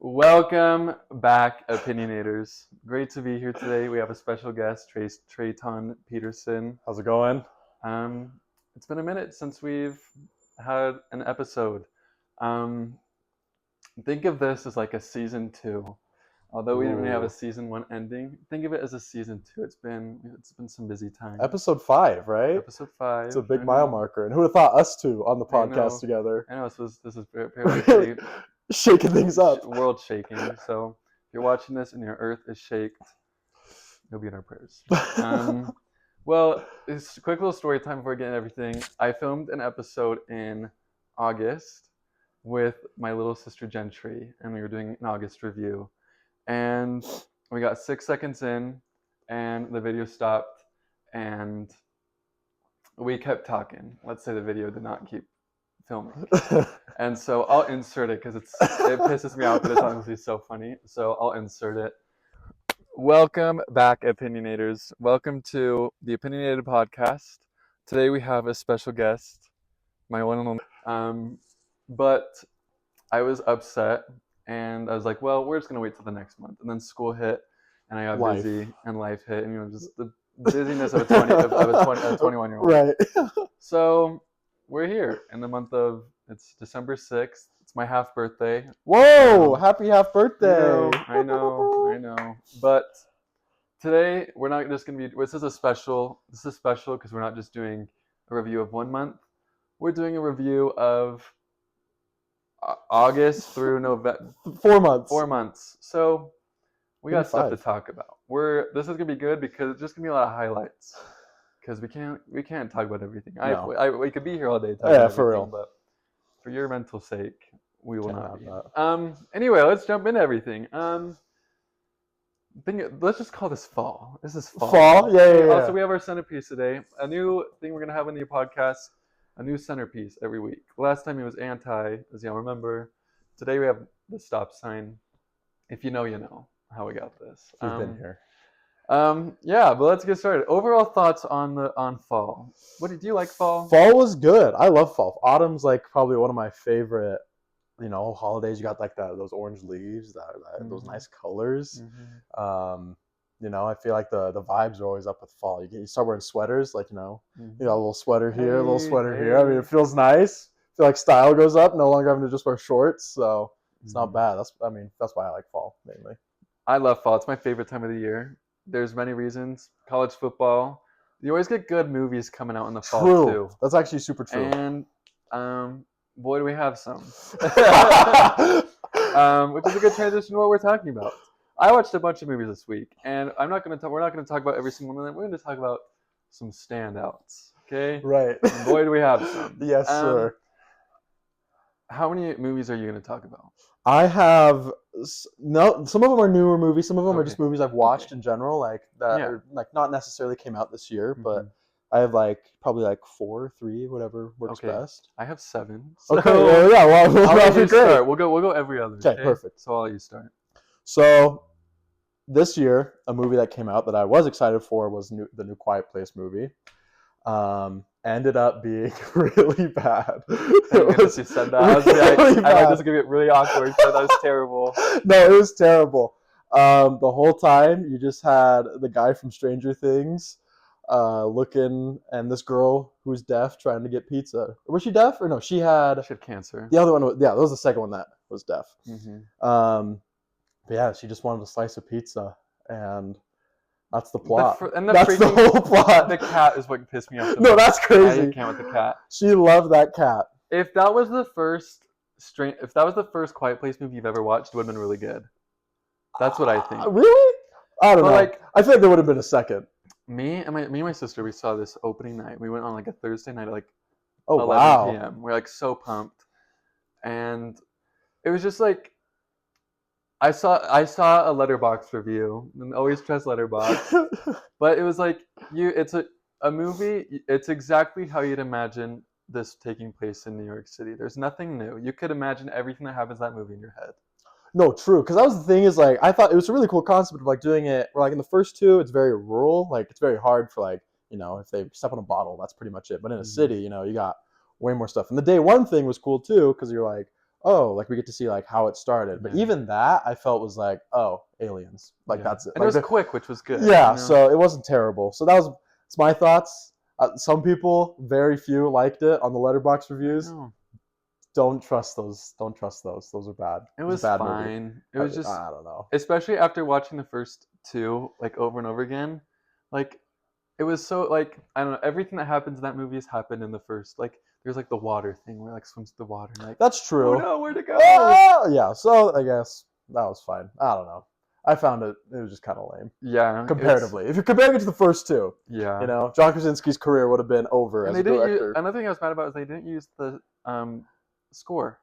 Welcome back, opinionators. Great to be here today. We have a special guest, Trey Peterson. How's it going? It's been a minute since we've had an episode. Think of this as like a season 2. Although we didn't really have a season 1 ending, think of it as a season 2. It's been some busy time. Episode 5, right? Episode 5. It's a big mile marker. And who would have thought us two on the podcast together? I know this is very shaking things up. World shaking. So if you're watching this and your earth is shaked, you'll be in our prayers. Well, it's a quick little story time before getting everything. I filmed an episode in August with my little sister Trey, and we were doing an August review. And we got 6 seconds in, and the video stopped, and we kept talking. Let's say the video did not keep filming. And so I'll insert it because it pisses me off, but it's honestly so funny. So I'll insert it. Welcome back, opinionators. Welcome to the Opinionated Podcast. Today we have a special guest, my one and only. But I was upset, and I was like, well, we're just going to wait till the next month. And then school hit, and I got busy, and life hit, and just the busyness of a 21-year-old. Right. So we're here in the month of, it's December 6th. It's my half birthday. Whoa! Happy half birthday! I know. But today we're not just going to be. This is special because we're not just doing a review of 1 month. We're doing a review of August through November. 4 months. 4 months. So we got stuff 5. to talk about. This is gonna be good because it's just gonna be a lot of highlights. Because we can't talk about everything. No. We could be here all day talking about for real. But for your mental sake, we will not be. That. Anyway, let's jump into everything. Let's just call this fall. This is fall. Fall? Yeah. Also, we have our centerpiece today. A new thing we're gonna have in the podcast. A new centerpiece every week. Last time it was anti, as y'all remember. Today we have the stop sign. If you know, you know how we got this. We've been here. Yeah, but let's get started. Overall thoughts on fall. Do you like fall? Fall was good. I love fall. Autumn's like probably one of my favorite, holidays. You got like those orange leaves, those nice colors. Mm-hmm. I feel like the vibes are always up with fall. You start wearing sweaters, a little sweater here, a little sweater here. I mean, it feels nice. I feel like style goes up, no longer having to just wear shorts. So it's not bad. That's why I like fall mainly. I love fall. It's my favorite time of the year. There's many reasons. College football. You always get good movies coming out in the fall too. That's actually super true. And boy, do we have some. Which is a good transition to what we're talking about. I watched a bunch of movies this week, and we're not going to talk about every single one of them. We're going to talk about some standouts, okay? Right. And boy, do we have some. Yes, sir. How many movies are you going to talk about? I have some of them are newer movies. Some of them are just movies I've watched in general, are not necessarily came out this year, but I have probably 4, 3, whatever works best. I have 7. So okay. Well, I'll let you start. We'll go every other. Okay, perfect. So I'll let you start. So this year, a movie that came out that I was excited for was the new Quiet Place movie. Ended up being really bad. You said that. I was like, this is gonna get really awkward. So that was terrible. No, it was terrible. The whole time you just had the guy from Stranger Things looking, and this girl who's deaf trying to get pizza. Was she deaf or no? She had cancer. The other one, that was the second one that was deaf. Mm-hmm. But yeah, she just wanted a slice of pizza, and that's the plot. That's the whole plot. The cat is what pissed me off. No, that's crazy. I can't with the cat. She loved that cat. If that was the first Quiet Place movie you've ever watched, it would have been really good. That's what I think. Really? I don't know. I feel like there would have been a second. Me and my sister, we saw this opening night. We went on a Thursday night at 11 p.m. We're so pumped, and it was just I saw a Letterboxd review, and always trust Letterboxd. But it was it's a movie. It's exactly how you'd imagine this taking place in New York City. There's nothing new. You could imagine everything that happens in that movie in your head. No, true. Because that was the thing is I thought it was a really cool concept of doing it. Where in the first two, it's very rural. It's very hard for if they step on a bottle, that's pretty much it. But in a city, you got way more stuff. And the day one thing was cool too, because you're oh, like we get to see like how it started. But Yeah. even that I felt was like, oh, aliens. Like Yeah. that's it. And Like it was quick, which was good. yeah, you know? so it wasn't terrible. So it's my thoughts. Some people, very few, liked it on the Letterboxd reviews. No, Don't trust those. Don't trust those. Those are bad. it It's was a bad movie. fine. It was just, I don't know. especially after watching the first two like over and over again, like it was so like I don't know, everything that happens in that movie has happened in the first. Like there's like the water thing where like swims through the water and like That's true. oh no, where to go? Ah! Yeah, so I guess that was fine. I don't know. I found it was just kind of lame. Yeah, Comparatively. If you're comparing it to the first two, yeah. you know, John Krasinski's career would have been over And as they a didn't use, director. another thing I was mad about is they didn't use the score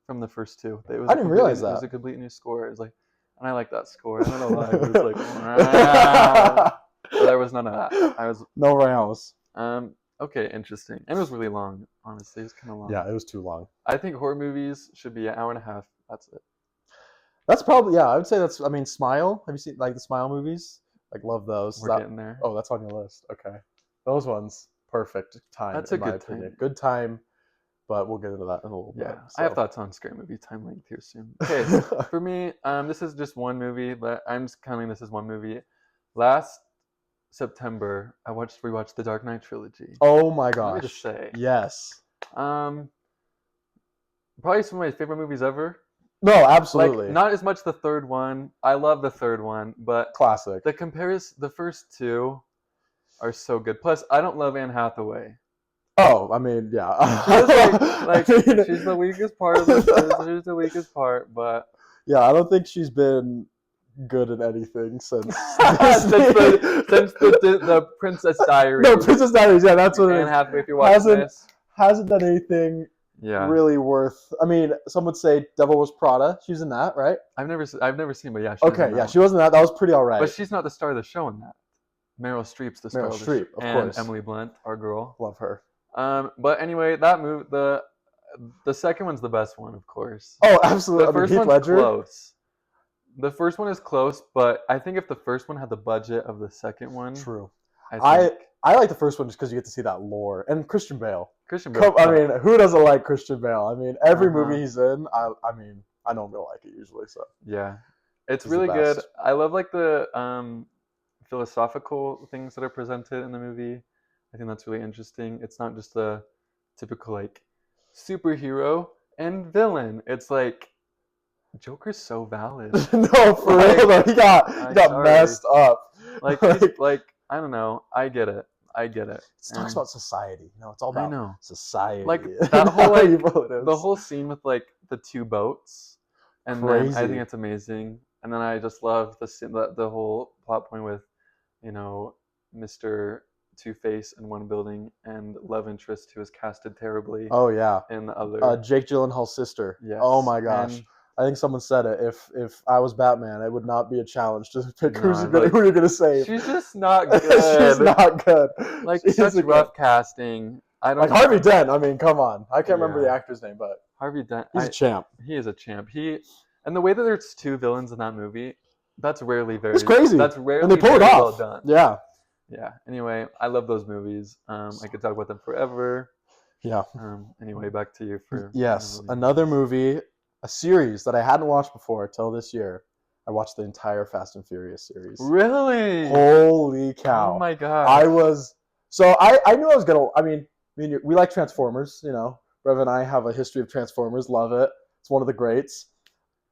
from the first two. It was I didn't realize It was that. a complete new score. It was like, and I like that score. I don't know why. It was like, wow. But there was none of that. I was No rounds. okay, interesting. And it was really long. Honestly, it was kind of long. Yeah, it was too long. I think horror movies should be an hour and a half. That's it. That's probably, yeah, I would say that's, I mean, Smile. Have you seen like the Smile movies? Like, love those. We're getting there. Oh, that's on your list. Okay. Those ones, perfect time. That's a in my good opinion. time. Good time, but we'll get into that in a little Yeah, bit. I have so. thoughts on scary movie time length here soon. Okay, for me, this is just one movie, but I'm just counting this as one movie. Last September, I rewatched the Dark Knight trilogy. Oh my Let me gosh. just say, Yes. probably some of my favorite movies ever. No, absolutely. Like not as much the third one. I love the third one, but Classic. the first two are so good. Plus, I don't love Anne Hathaway. Oh, I mean, yeah. She's the weakest part of this. She's the weakest part, but yeah, I don't think she's been good in anything since since the Princess Diaries. No, Princess Diaries. Yeah, that's what it Anne is. Hathaway, if you're watching this, Hasn't done anything yeah, really worth. I mean, some would say Devil Was Prada. She's in that, right? I've never seen, but yeah, she was Okay, in yeah, that she wasn't that. That was pretty all right. But she's not the star of the show in that. Meryl Streep's the star Meryl of the show. Streep, of and course. Emily Blunt, our girl. Love her. But anyway, that movie, the second one's the best one, of course. Oh, absolutely. The first Heath one's Ledger. close. The first one is close, but I think if the first one had the budget of the second one, True. I think I like the first one just because you get to see that lore and Christian Bale. Christian Bale. I mean, who doesn't like Christian Bale? I mean, every Uh-huh. movie he's in, I mean, I don't really like it usually. So Yeah, it's He's the really good. best. I love like the philosophical things that are presented in the movie. I think that's really interesting. It's not just a typical like superhero and villain. It's like Joker's so valid. no, for Like, real though, he got sorry. messed up. Like Like, he's, like I don't know. I get it. It talks And about society. You know, it's all I about know. society. Like that whole How like evil it is. the whole scene with like the two boats, and then I Crazy. think it's amazing. And then I just love the whole plot point with, you know, Mr. Two-Face in one building and love interest who was casted terribly Oh yeah, in the other. Jake Gyllenhaal's sister. Yes. Oh my gosh. And I think someone said it. If I was Batman, it would not be a challenge to pick No, who you're gonna save. she's just not good. She's not good. Like She's such a good- rough casting. I don't Like know. Harvey Dent. I mean, come on. I can't remember the Yeah. actor's name, but Harvey Dent. he's a champ. He is a champ. And the way that there's two villains in that movie, that's rarely very. It's crazy. That's rarely And they pull it very off. well done. Yeah. Yeah. Anyway, I love those movies. I could talk about them forever. Yeah. Anyway, back to you for Yes. another movie. Another movie, a series that I hadn't watched before till this year. I watched the entire Fast and Furious series. Really? Holy cow. Oh my god. I knew I was gonna. I mean, we like Transformers. You know, Rev and I have a history of Transformers. Love it. It's one of the greats.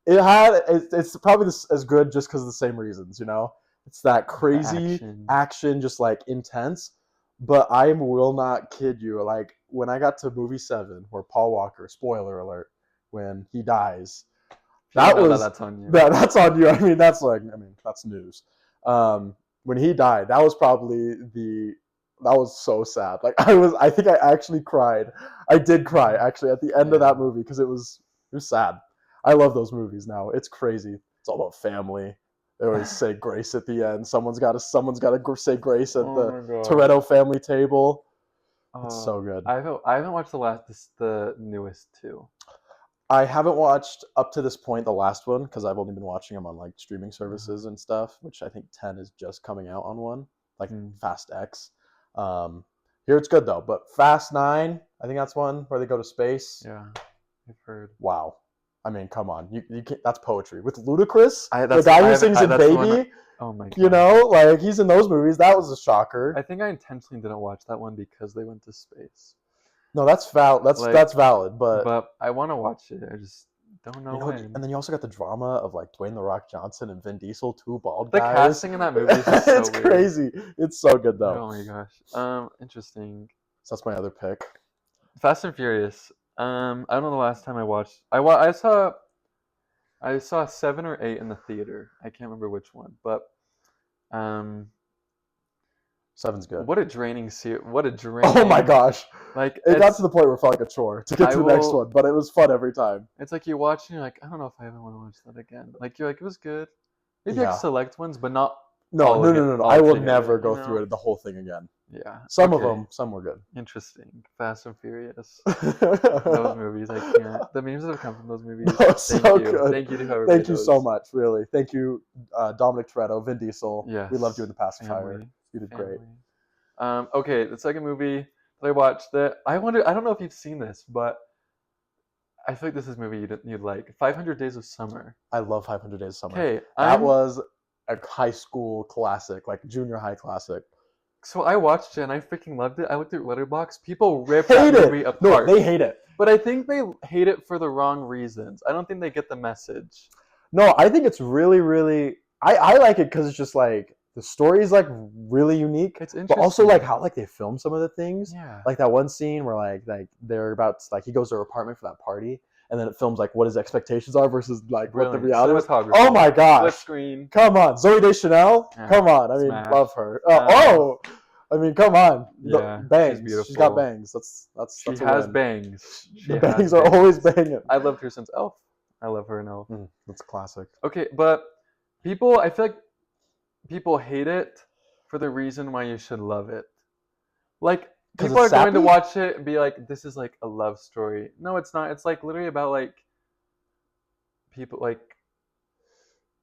It's probably as good just because of the same reasons. You know, it's that crazy action, just like intense. But I will not kid you. Like when I got to movie 7, where Paul Walker, spoiler alert, when he dies, that's on you. that's on you. I mean, that's news. When he died, that was probably that was so sad. Like I think I actually cried. I did cry actually at the end of that movie because it was sad. I love those movies now. It's crazy. It's all about family. They always say grace at the end. Someone's got to say grace at the Toretto family table. It's so good. I haven't watched the newest two. I haven't watched up to this point the last one because I've only been watching them on like streaming services and stuff, which I think 10 is just coming out on one, like Fast X. Here it's good though, but Fast 9, I think that's one where they go to space. Yeah, I've heard. Wow. I mean, come on, you can't, that's poetry. With Ludacris, I the that's guy I who have sings I, in that's the one. Baby, Oh my you god. know, like he's in those movies. That was a shocker. I think I intentionally didn't watch that one because they went to space. No, that's valid. That's Like, valid, but but I want to watch it. I just don't know you know, when. and then you also got the drama of like Dwayne the Rock Johnson and Vin Diesel, two bald The guys. casting in that movie is just so It's weird. crazy. It's so good though. Oh my gosh. Interesting. So that's my other pick. Fast and Furious. I don't know the last time I watched. I saw 7 or 8 in the theater. I can't remember which one, but um, Seven's good. what a draining series! What a Oh my draining gosh. like It got it's to the point where it felt like a chore to get I to the next will. one, but it was fun every time. It's like you watch and you're like, I don't know if I ever want to watch that again. Like you're like, it was good. Maybe like Yeah. select ones, but not No, all no, again, no, no, no. all I will together, never go you through know? it the whole thing again. Yeah. Some of Okay. them, some were good. Interesting. Fast and Furious. Those movies, I can't. The memes that have come from those movies. No, it's Thank so you. good. Thank you to whoever Thank made you those. so much, really. Thank you, Dominic Toretto, Vin Diesel. Yes. We loved you in The Pacifier. Family. You did great. Okay, the second movie that I watched that I don't know if you've seen this, but I feel like this is a movie you'd like. 500 Days of Summer. I love 500 Days of Summer. Okay, That was a high school classic, like junior high classic. So I watched it and I freaking loved it. I looked at Letterboxd. People rip Hate that it. movie No, apart. they hate it. But I think they hate it for the wrong reasons. I don't think they get the message. No, I think it's really, really. I like it because it's just like the story is like really unique, It's interesting. but also like how like they film some of the things. Yeah. Like that one scene where like they're about like he goes to her apartment for that party, and then it films like what his expectations are versus like what the Brilliant. reality is. Cinematography. Oh my Split gosh! screen. Come on, Zoe Deschanel. Yeah, Come on, I mean, smash. love her. I mean, come on. Yeah, Bangs. she's beautiful. She's got bangs. That's She a has win. bangs. She The has bangs are always banging. I loved her since Elf. I love her in Elf. That's classic. Okay, but I feel like people hate it for the reason why you should love it. Like, 'Cause people are it's going to sappy? watch it and be like, this is like a love story. No, it's not. It's like literally about like people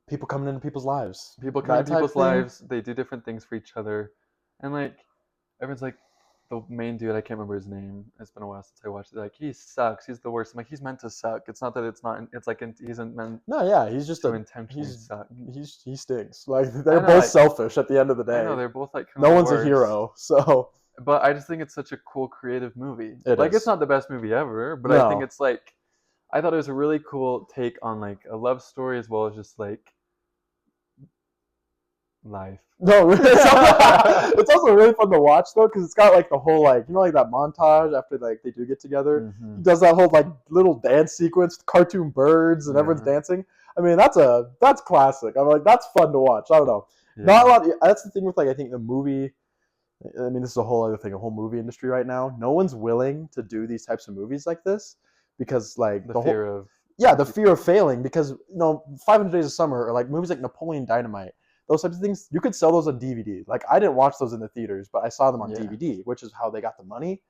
People coming into people's lives. come That into type people's thing. lives. They do different things for each other, and like everyone's like, the main dude, I can't remember his name. It's been a while since I watched it. Like, he sucks. He's the worst. I'm like, he's meant to suck. It's not that it's not. It's like he isn't meant No, yeah, he's just to a intentionally he's suck. he stinks. Like they're know, both like- selfish at the end of the day. I know they're both like No the one's a worst. hero, so But I just think it's such a cool creative movie. It Like is. it's not the best movie ever, but I think No. it's like I thought it was a really cool take on like a love story as well as just like life. No, it's also really fun to watch though because it's got like the whole like like that montage after like they do get together. Mhm. He does that whole like little dance sequence, with cartoon birds, and everyone's Yeah. dancing. I mean, that's classic. I'm like, that's fun to watch. I don't know. Yeah. Not a lot. That's the thing with like I think the movie. I mean, this is a whole other thing. A whole movie industry right now. No one's willing to do these types of movies like this because like the whole fear of the fear of failing because 500 Days of Summer or like movies like Napoleon Dynamite, those types of things, you could sell those on DVD. Like I didn't watch those in the theaters, but I saw them on Yeah. DVD, which is how they got the money.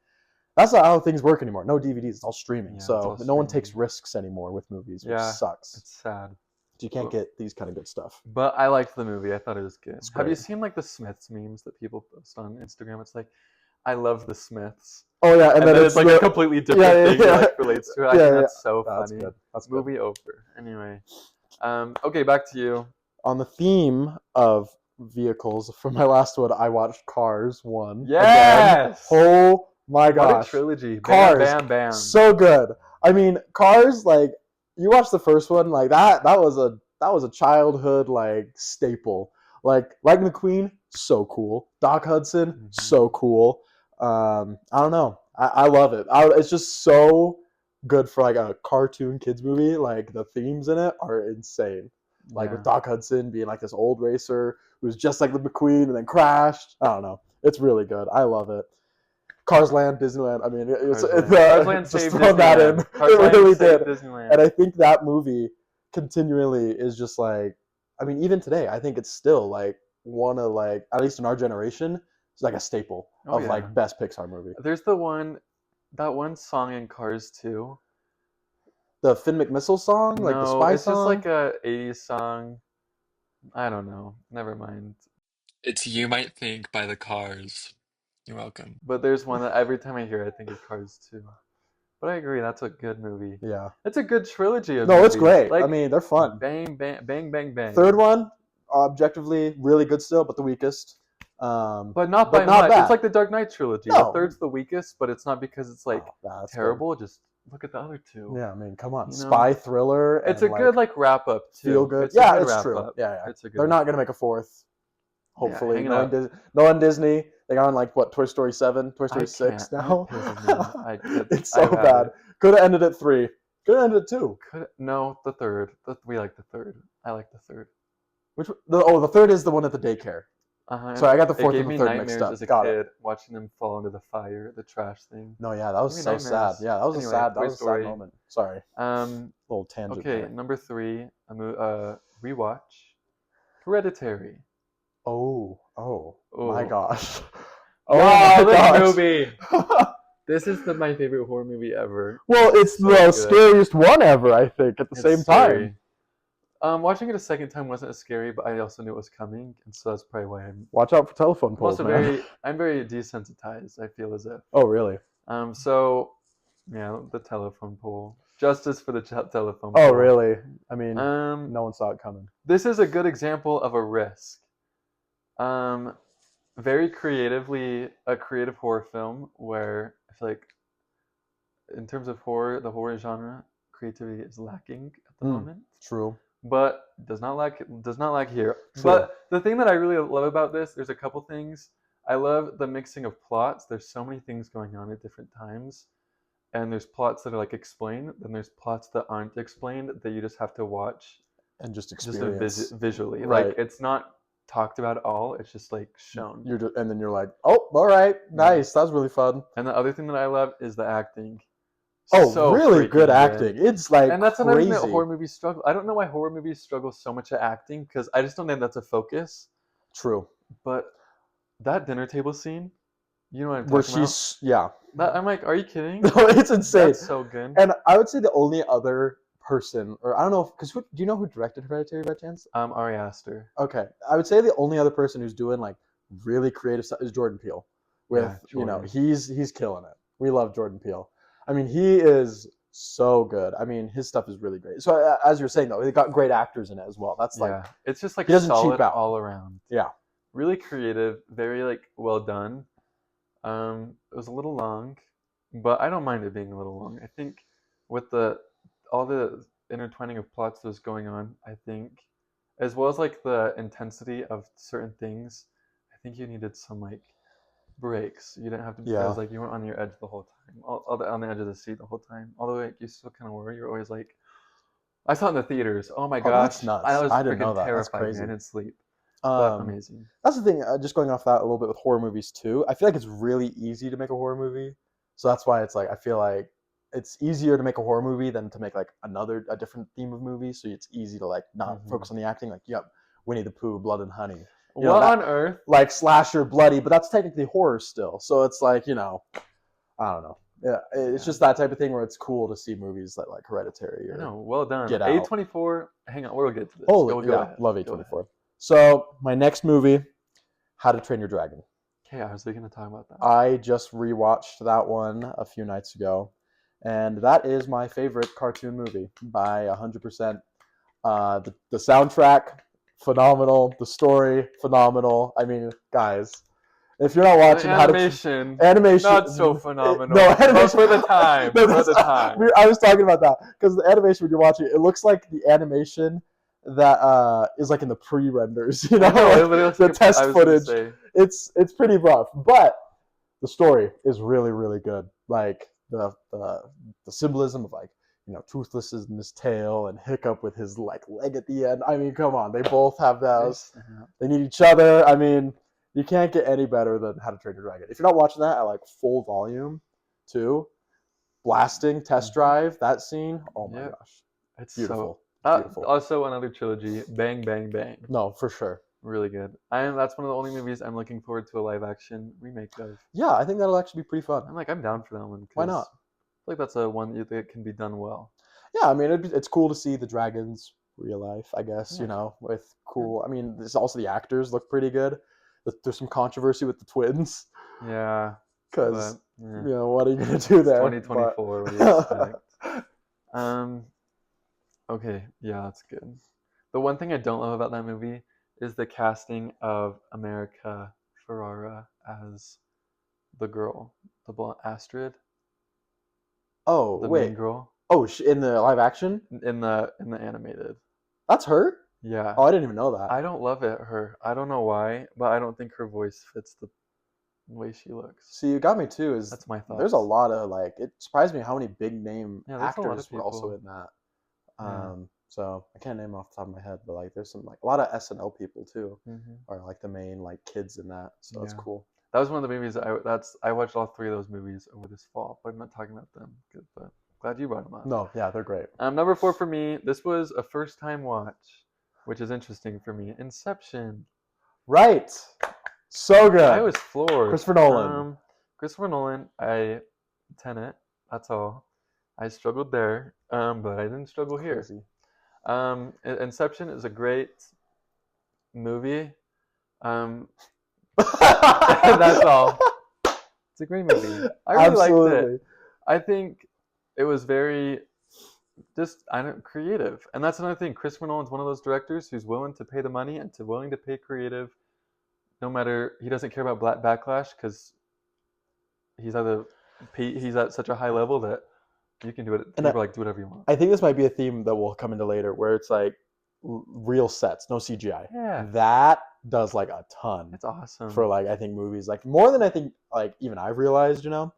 That's not how things work anymore. No DVDs, it's all streaming. Yeah, it's so all no one streaming. takes risks anymore with movies, which Yeah. sucks. it's sad. You can't get these kind of good stuff. But I liked the movie. I thought it was good. It's Have you great. seen like the Smiths memes that people post on Instagram? It's like, I love the Smiths. Oh yeah, And then it's like the- a completely different yeah, thing yeah. that like relates to it. I Yeah, think yeah. that's so That's funny. good. That's good. Movie over. Anyway. Okay, back to you. On the theme of vehicles, for my last one, I watched Cars 1. again. Yes! Oh my What a gosh. trilogy. Cars. Bam, bam, bam. So good. I mean, Cars, like you watched the first one, like that was a childhood like staple. Like Lightning McQueen, so cool. Doc Hudson, Mhm. so cool. I don't know. I love it. It's just so good for like a cartoon kids movie. Like the themes in it are insane. Like Yeah. with Doc Hudson being like this old racer who's just like the McQueen and then crashed. I don't know. It's really good. I love it. Cars Land, Disneyland. I mean, Cars Land just saved throw that in. Disneyland. Cars It Land really saved did. Disneyland. And I think that movie continually is just like, I mean, even today, I think it's still like one of like, at least in our generation, it's like a staple Oh, of yeah. like best Pixar movie. There's that one song in Cars 2. The Finn McMissile song, like the No, spy it's song. just like a 80s song. I don't know. Never mind. It's You Might Think by the Cars. You're welcome. But there's one that every time I hear it, I think of Cars 2. But I agree, that's a good movie. Yeah. It's a good trilogy of No, movies. it's great. Like, I mean, they're fun. bang, bang, bang, bang, bang. Third one, objectively really good still, but the weakest. But not but by not much. bad. It's like the Dark Knight trilogy. No. The third's the weakest, but it's not because it's like Oh, nah, that's good. terrible. Just look at the other two. Yeah, I mean, come on, You know? spy thriller. It's and, a good like wrap up too. feel good. It's a Yeah, good it's wrap true. up. Yeah. It's a good They're not wrap gonna up. make a fourth. Hopefully, hanging knowing Disney, they got on like what Toy Story 7, Toy Story 6 can't. now. It pisses me off. It's so I've had bad. it. Could have ended at 3. Could have ended at 2. No, the third. We like the third. I like the third. The third is the one at the daycare. So I got the fourth It gave and the me third mixed nightmares up. as a Got kid it. watching them fall into the fire, the trash thing. No, yeah, that was Gave me so sad. nightmares. Yeah, that was Anyway, a sad. That Toy was a sad Story. moment. Sorry, little tangent. Okay, there. number 3, rewatch, Hereditary. Oh, my gosh. Wow, my this gosh. movie! This is my favorite horror movie ever. Well, it's So the good. scariest one ever, I think, at the It's same scary. time. Watching it a second time wasn't as scary, but I also knew it was coming, and so that's probably why Watch out for telephone I'm poles, also man. I'm very desensitized. I feel as if. Oh, really? So, yeah, the telephone pole. Justice for the telephone pole. Oh, really? I mean, Um, no one saw it coming. This is a good example of a risk. Very creatively, a creative horror film where I feel like, in terms of horror, the horror genre, creativity is lacking at the moment. True. But does not lack here. True. But the thing that I really love about this, there's a couple things. I love the mixing of plots. There's so many things going on at different times. And there's plots that are like explained, then there's plots that aren't explained that you just have to watch And just just experience. visually. Right. Like, it's not talked about at all, it's just like shown. And then you're like, oh, all right, nice. That was really fun. And the other thing that I love is the acting. Oh, So really freaking good acting. It's like And that's another crazy. thing that horror movies struggle. I don't know why horror movies struggle so much at acting, because I just don't think that's a focus. True. But that dinner table scene, you know what I'm Where talking about? she's, yeah. I'm like, are you kidding? No, it's insane. That's so good. And I would say the only other person, or I don't know, because do you know who directed Hereditary by chance? Ari Aster. Okay, I would say the only other person who's doing like really creative stuff is Jordan Peele. With Jordan. he's killing it. We love Jordan Peele. I mean, he is so good. I mean, his stuff is really great. So as you're saying though, they got great actors in it as well. That's like it's just like he doesn't solid cheap out. all around. Yeah. Really creative, very like well done. It was a little long, but I don't mind it being a little long. I think with all the intertwining of plots that was going on, I think, as well as like the intensity of certain things, I think you needed some like breaks. You didn't have to. Yeah. It was like you weren't on your edge the whole time, on the edge of the seat the whole time. Although like, you still kind of were. You're always like, I saw it in the theaters. Oh my gosh, that's nuts. I was I didn't know freaking that. That's terrified. crazy. I didn't sleep. But amazing. That's the thing. Just going off that a little bit with horror movies too. I feel like it's really easy to make a horror movie, so that's why it's like I feel like it's easier to make a horror movie than to make like a different theme of movie. So it's easy to like not focus on the acting. Like Winnie the Pooh, Blood and Honey. What on earth? Like slasher, bloody, but that's technically horror still. So it's like I don't know. Yeah, it's just that type of thing where it's cool to see movies that like Hereditary. Or No, well done. Get Out. A24. Hang on, we'll get to this. Oh, Go yeah, ahead. love Go A24. So my next movie, How to Train Your Dragon. Okay, I was going to talk about that. I just rewatched that one a few nights ago, and that is my favorite cartoon movie by 100%. The soundtrack, phenomenal. The story, phenomenal. I mean, guys, if you're not watching animation, animation, not so phenomenal. No, animation But for the time. No, for the time. I was talking about that because the animation when you're watching it looks like the animation that is like in the pre-renders, I know, like the test footage. It's pretty rough, but the story is really, really good. Like the symbolism of like Toothless in his tail and Hiccup with his like leg at the end. I mean, come on, they both have those. They need each other. I mean, you can't get any better than How to Train Your Dragon. If you're not watching that at like full volume, too, blasting test drive that scene. Oh my gosh, it's beautiful. Beautiful. Also, another trilogy, Bang Bang Bang. No, for sure. Really good. That's one of the only movies I'm looking forward to a live action remake of. Yeah, I think that'll actually be pretty fun. I'm down for that one. Why not? I feel like that's a one that can be done well. Yeah, I mean, it's cool to see the dragons real life, I guess, with cool. I mean, also the actors look pretty good. There's some controversy with the twins. Yeah. Because Yeah. You know, what are you gonna do It's there? 2024. What do you expect? Okay, yeah, that's good. The one thing I don't love about that movie is the casting of America Ferrara as the girl, the blonde Astrid, Oh the main wait. girl Oh, in the live action, in the animated. that's her. Yeah, Oh, I didn't even know that. I don't love her. I don't know why, but I don't think her voice fits the way she looks. See, you got me too. Is That's my thoughts. there's a lot of like it surprised me how many big name Yeah, there's a lot of actors were also people. in that. Yeah. So I can't name off the top of my head, but like there's some like a lot of SNL people too, Mhm. are like the main like kids in that. So that's Yeah. cool. That was one of the movies I watched all three of those movies over this fall, but I'm not talking about them. Good, but glad you brought them up. No, yeah, they're great. Number 4 for me. This was a first time watch, which is interesting for me. Inception. Right. So good. I was floored. Christopher Nolan. Christopher Nolan. Tenet. That's all. I struggled there, but I didn't struggle here. Crazy. Inception is a great movie. That's That's all. It's a great movie. I really liked it. I think it was very creative. And that's another thing. Christopher Nolan's one of those directors who's willing to pay the money and willing to pay creative, no matter he doesn't care about backlash because he's at such a high level that you can do it. And People do whatever you want. I think this might be a theme that will come into later, where it's like real sets, no CGI. Yeah. That does like a ton. It's awesome. For like I think movies, like more than I think like even I've realized, you know.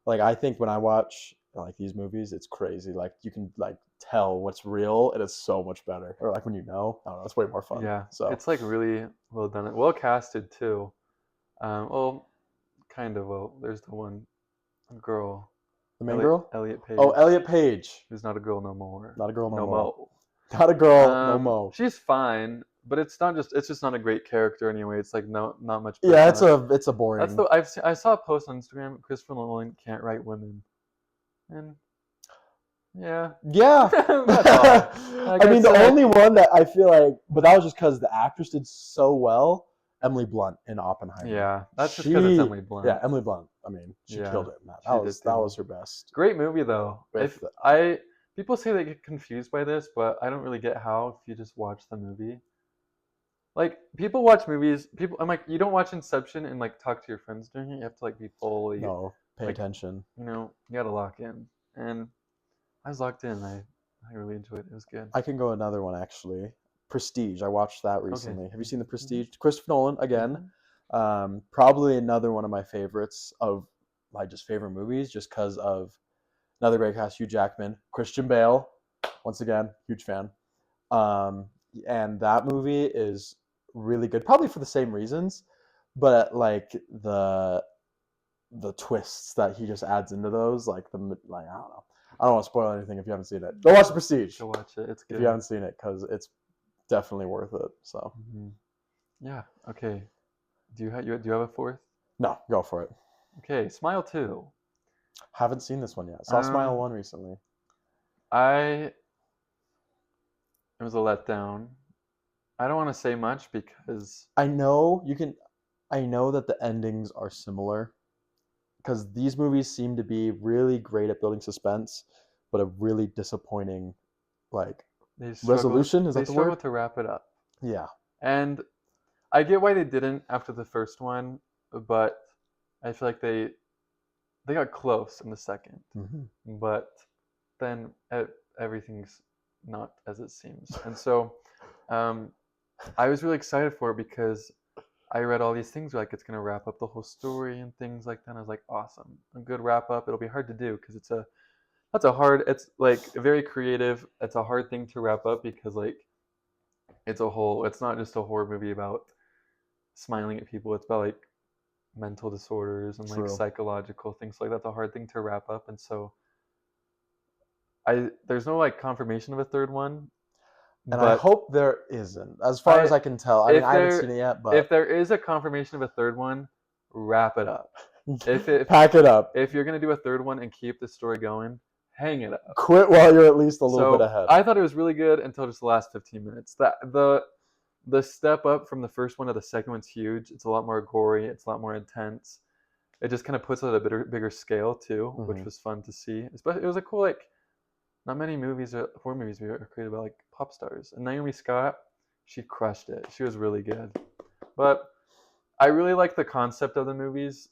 Like I think when I watch like these movies, it's crazy. Like you can like tell what's real, and it's so much better. Or like when you know, I don't know, it's way more fun. Yeah. So it's like really well done. Well casted too. Well, kind of. Well, there's the one girl. The main girl? Elliot Page. Oh, Elliot Page. Who's not a girl no more. Not a girl no more. Mo. Not a girl no more. She's fine, but it's just not a great character anyway. It's like not much. Yeah, it's a boring. I saw a post on Instagram. Christopher Nolan can't write women, and yeah. That's all. I mean, the only one that I feel like, but that was just because the actress did so well. Emily Blunt in Oppenheimer. Yeah, that's just because it's Emily Blunt. Yeah, Emily Blunt. I mean, she killed it in that. That was her best. Great movie though. People say they get confused by this, but I don't really get how if you just watch the movie. Like people watch movies. I'm like, you don't watch Inception and like talk to your friends during it. You have to like be fully. No, pay attention. You gotta lock in, and I was locked in. I really enjoyed it. It was good. I can go another one actually. Prestige. I watched that recently. Okay. Have you seen The Prestige? Christopher Nolan again. Probably another one of my favorites of my just favorite movies, just because of another great cast: Hugh Jackman, Christian Bale. Once again, huge fan. And that movie is really good, probably for the same reasons, but like the twists that he just adds into those, like I don't know. I don't want to spoil anything if you haven't seen it. Go watch The Prestige. Go watch it. It's good. If you haven't seen it, because it's definitely worth it. So. Yeah. Okay. Do you have a fourth? No, go for it. Okay. Smile 2. Haven't seen this one yet. Saw Smile 1 recently. It was a letdown. I don't want to say much because I know that the endings are similar, because these movies seem to be really great at building suspense, but a really disappointing resolution. Is that the word? They struggled to wrap it up. Yeah. And I get why they didn't after the first one, but I feel like they got close in the second. Mm-hmm. But then everything's not as it seems. And so I was really excited for it because I read all these things like it's going to wrap up the whole story and things like that. And I was like, awesome. A good wrap up. It'll be hard to do because it's like very creative. It's a hard thing to wrap up because like it's not just a horror movie about smiling at people. It's about like mental disorders and like psychological things. Like that's a hard thing to wrap up. And so there's no like confirmation of a third one. And I hope there isn't. As far as I can tell. I haven't seen it yet, but if there is a confirmation of a third one, wrap it up. Pack it up. If you're gonna do a third one and keep the story going, hang it up. Quit while you're at least a little bit ahead. I thought it was really good until just the last 15 minutes. The step up from the first one to the second one's huge. It's a lot more gory. It's a lot more intense. it just kind of puts it at a bigger scale too, which was fun to see. Especially, it was a cool like. Not many horror movies are created by like pop stars. And Naomi Scott, she crushed it. She was really good. But I really like the concept of the movies,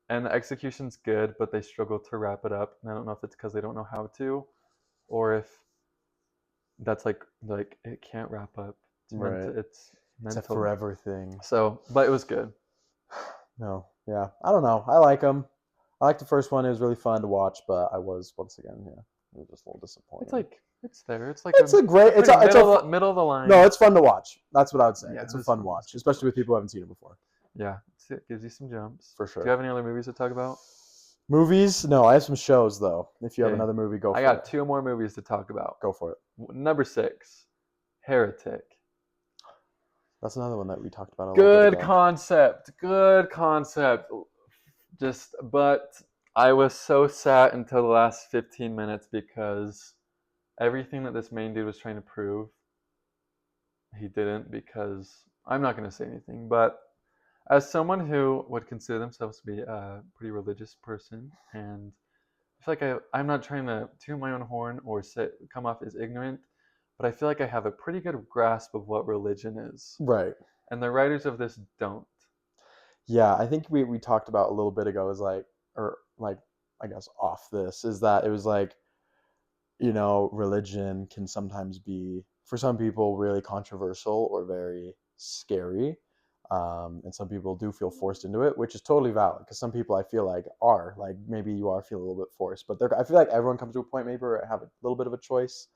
and the execution's good, but they struggle to wrap it up. And I don't know if it's because they don't know how to, or if that's like it can't wrap up. It's Right. It's It's a mental. forever thing. So, but it was good. No, yeah, I don't know. I like them. I like the first one. It was really fun to watch, but I was once again, yeah, it was just a little disappointed. It's like it's there. It's like it's a great. It's a middle of the line. No, it's fun to watch. That's what I would say. Yeah, it's a fun watch, especially with people who haven't seen it before. Yeah, it gives you some jumps. For sure. Do you have any other movies to talk about? Movies? No, I have some shows though. If you have Okay. another movie, go for it. I got 2 more movies to talk about. Go for it. Number 6, Heretic. That's another one that we talked about a little Good bit ago. concept. Good concept. But I was so sad until the last 15 minutes because everything that this main dude was trying to prove, he didn't, because I'm not going to say anything, but as someone who would consider themselves to be a pretty religious person, and I feel like I'm not trying to toot my own horn or come off as ignorant, but I feel like I have a pretty good grasp of what religion is. Right. And the writers of this don't. Yeah, I think we talked about a little bit ago is like, or like, I guess off this, is that it was like, you know, religion can sometimes be, for some people, really controversial or very scary. And some people do feel forced into it, which is totally valid, because some people I feel like are, like maybe you are feeling a little bit forced, but I feel like everyone comes to a point maybe where I have a little bit of a choice.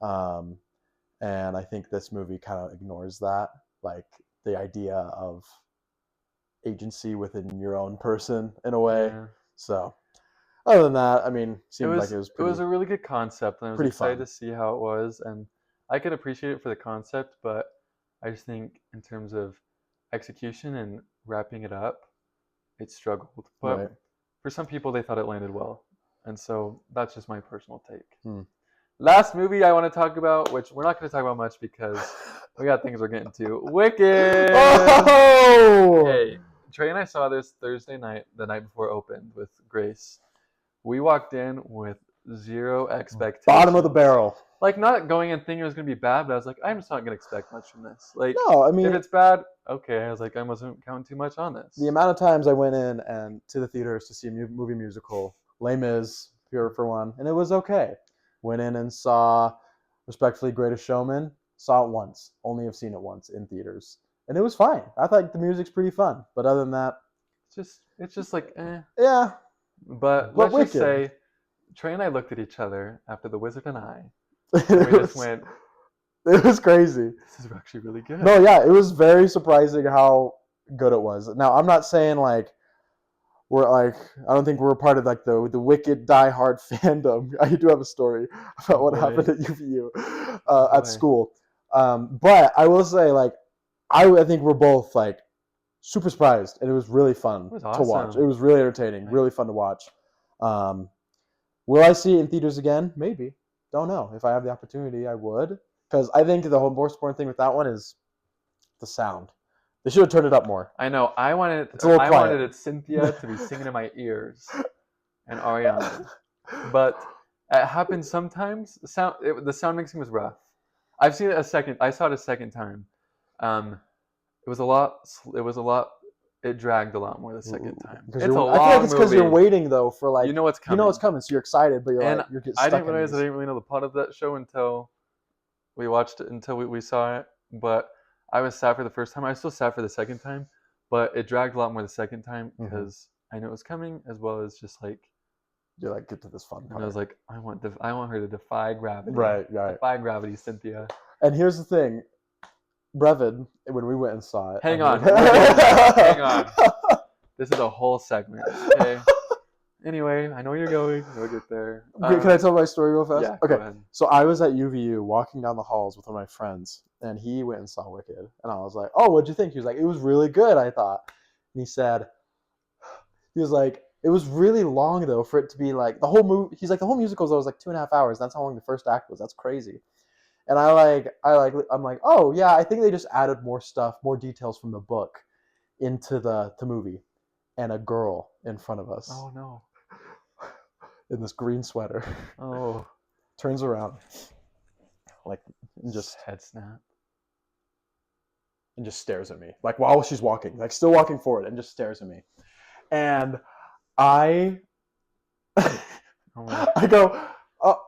And I think this movie kind of ignores that, like the idea of agency within your own person in a way. Yeah. So other than that, I mean, seemed like it was It was a really good concept, and I was pretty excited fun. to see how it was, and I could appreciate it for the concept, but I just think in terms of execution and wrapping it up, it struggled. But Right. for some people, they thought it landed well, and so that's just my personal take. Hmm. Last movie I want to talk about, which we're not going to talk about much because we got things we're getting to. Wicked! Oh! Hey, Trey and I saw this Thursday night, the night before it opened, with Grace. We walked in with zero expectations. Bottom of the barrel. Like, not going and thinking it was going to be bad, but I was like, I'm just not going to expect much from this. Like, No, I mean, if it's bad, okay. I was like, I wasn't counting too much on this. the amount of times I went in and to the theaters to see a movie musical, Les Mis, here for one, and it was okay. Went in and saw, respectfully, Greatest Showman. Saw it once. Only have seen it once in theaters, and it was fine. I thought the music's pretty fun, but other than that, it's just like, eh. yeah. But let's just say, Trey and I looked at each other after The Wizard and I. And we just went, it was crazy. this is actually really good. No, yeah, it was very surprising how good it was. Now, I'm not saying like we're like, I don't think we're a part of like the Wicked diehard fandom. I do have a story about what happened at UVU at school. But I will say, like, I think we're both like super surprised, and it was really fun to watch. It was really entertaining, really fun to watch. Will I see it in theaters again? Maybe. Don't know. If I have the opportunity, I would. Because I think the whole most important thing with that one is the sound. They should have turned it up more. I know. I wanted Cynthia to be singing in my ears, and Ariana. But it happens sometimes. The sound mixing was rough. I've seen it a second. I saw it a second time. It was a lot. It dragged a lot more the second time. It's a long movie. I feel like it's because you're waiting though for like, you know what's coming. You know what's coming, so you're excited, but you're and like, you're getting I stuck didn't realize I didn't really know the plot of that show until we watched it, until we saw it. But I was sad for the first time. I was still sad for the second time, but it dragged a lot more the second time because I knew it was coming, as well as just like, you're like, get to this fun part. And I was like, I want her to defy gravity. Right. Defy gravity, Cynthia. And here's the thing, Brevin, when we went and saw it. Hang on. Hang on. This is a whole segment. Okay. Anyway, I know where you're going. We'll get there. Can I tell my story real fast? Yeah. Okay. Go ahead. So I was at UVU walking down the halls with one of my friends, and he went and saw Wicked. And I was like, oh, what'd you think? He was like, it was really good, I thought. And he was like, it was really long, though, for it to be like the whole movie. He's like, the whole musical was like 2.5 hours. That's how long the first act was. That's crazy. And I'm like, oh, yeah, I think they just added more stuff, more details from the book into the movie. and a girl in front of us Oh no. in this green sweater Oh. turns around like and just head snap. stares at me like while she's walking, like still walking forward, and just stares at me. And I Oh my. I go, oh,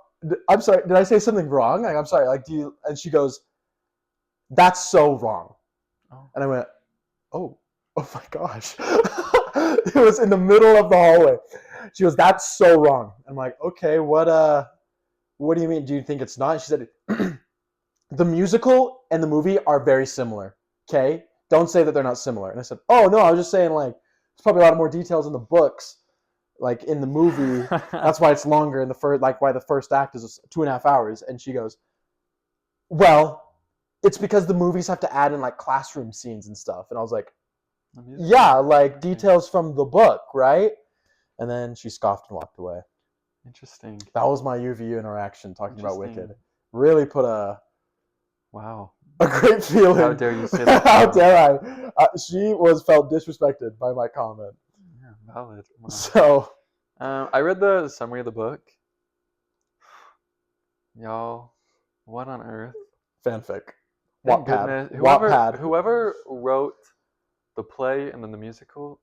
I'm sorry, did I say something wrong? Like, I'm sorry, like, do you? And she goes, that's so wrong. Oh. And I went, oh my gosh. It was in the middle of the hallway. She goes, that's so wrong. I'm like, okay, what do you mean? Do you think it's not? She said, the musical and the movie are very similar. Okay? Don't say that they're not similar. And I said, oh no, I was just saying, like, there's probably a lot more details in the books, like in the movie. That's why it's longer in the first, like why the first act is 2.5 hours. And she goes, well, it's because the movies have to add in like classroom scenes and stuff. And I was like, yeah, like details from the book, right? And then she scoffed and walked away. Interesting. That was my UVU interaction talking about Wicked. Really put a great feeling. How dare you say that? How dare I? She felt disrespected by my comment. Yeah, valid. Wow. So, I read the summary of the book. Y'all, what on earth? fanfic. Thank Wattpad. goodness. Wattpad. Whoever wrote the play and then the musical,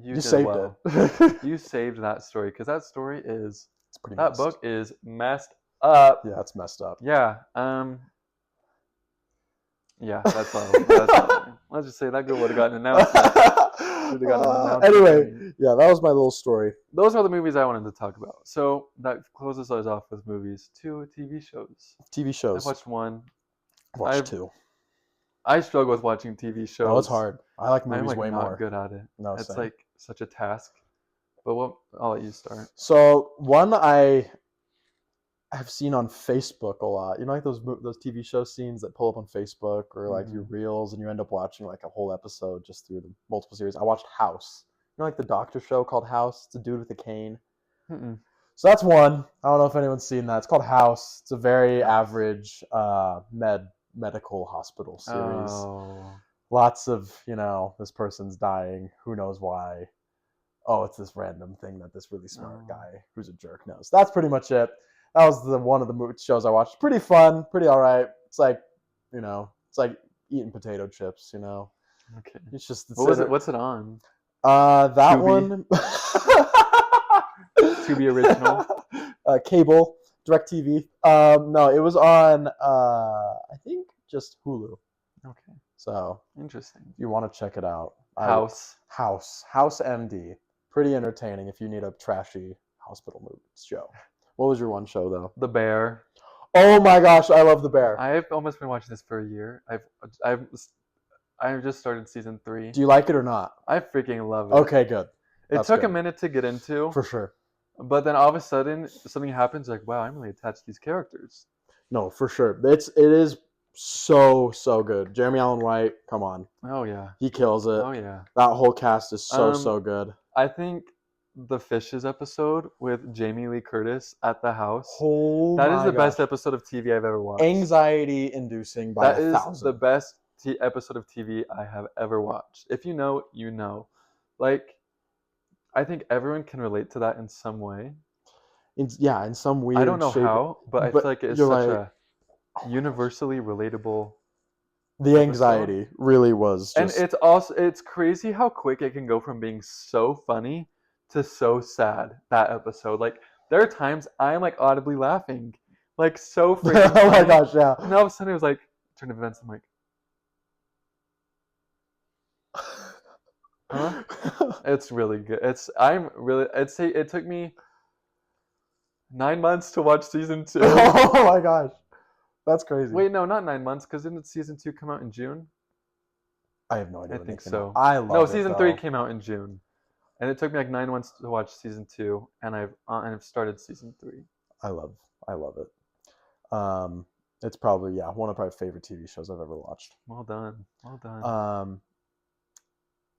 you did saved well. it. You saved that story because that story is It's pretty that messed. book is messed up. Yeah, it's messed up. Yeah. Yeah, that's all. That's all. Let's just say that girl would have gotten an announcement. Anyway, yeah, that was my little story. Those are the movies I wanted to talk about. So that closes us off with movies. 2 TV shows. TV shows. I've watched 1. I've watched 2. I struggle with watching TV shows. No, it's hard. I like movies I'm like way not more. good at it. No, it's same. like such a task. But I'll let you start. So one I have seen on Facebook a lot. You know, like those TV show scenes that pull up on Facebook or like your reels, and you end up watching like a whole episode just through the multiple series. I watched House. You know, like the doctor show called House. It's a dude with a cane. Mm-mm. So that's one. I don't know if anyone's seen that. It's called House. It's a very average medical hospital series. Oh. Lots of, this person's dying. Who knows why? Oh, it's this random thing that this really smart guy who's a jerk knows. That's pretty much it. That was one of the shows I watched. Pretty fun, pretty all right. It's like, it's like eating potato chips, Okay. It's just... What's it on? That Tubi? one... Tubi original? Cable, DirecTV. No, it was on, I think, just Hulu. Okay. So, interesting. If you want to check it out. House MD. Pretty entertaining if you need a trashy hospital movie show. What was your one show, though? The Bear. Oh my gosh, I love The Bear. I've almost been watching this for a year. I've just started season 3. Do you like it or not? I freaking love it. Okay, good. It took a minute to get into. For sure. But then all of a sudden, something happens like, wow, I'm really attached to these characters. No, for sure. It is so good. Jeremy Allen White, come on. Oh, yeah. He kills it. Oh, yeah. That whole cast is so good. I think the Fishes episode with Jamie Lee Curtis at the house. That is the best episode of TV I've ever watched. Anxiety-inducing by 1,000. That is the best episode of TV I have ever watched. If you know, you know. Like, I think everyone can relate to that in some way. In some weird I don't know shape. how, but I feel like it's such a universally relatable. The anxiety really was just... And it's crazy how quick it can go from being so funny to so sad, that episode. Like, there are times I'm like audibly laughing. Like, so freaking Oh my funny. gosh, yeah. And all of a sudden it was like, turn of events, I'm like, huh? It's really good. I'd say it took me 9 months to watch season 2. Oh my gosh. That's crazy. Wait, no, not 9 months, because didn't season 2 come out in June? I have no idea. I think so. I love it. Season 3 came out in June. And it took me like 9 months to watch season 2, and I've started season 3. I love it. It's probably one of my favorite TV shows I've ever watched. Well done.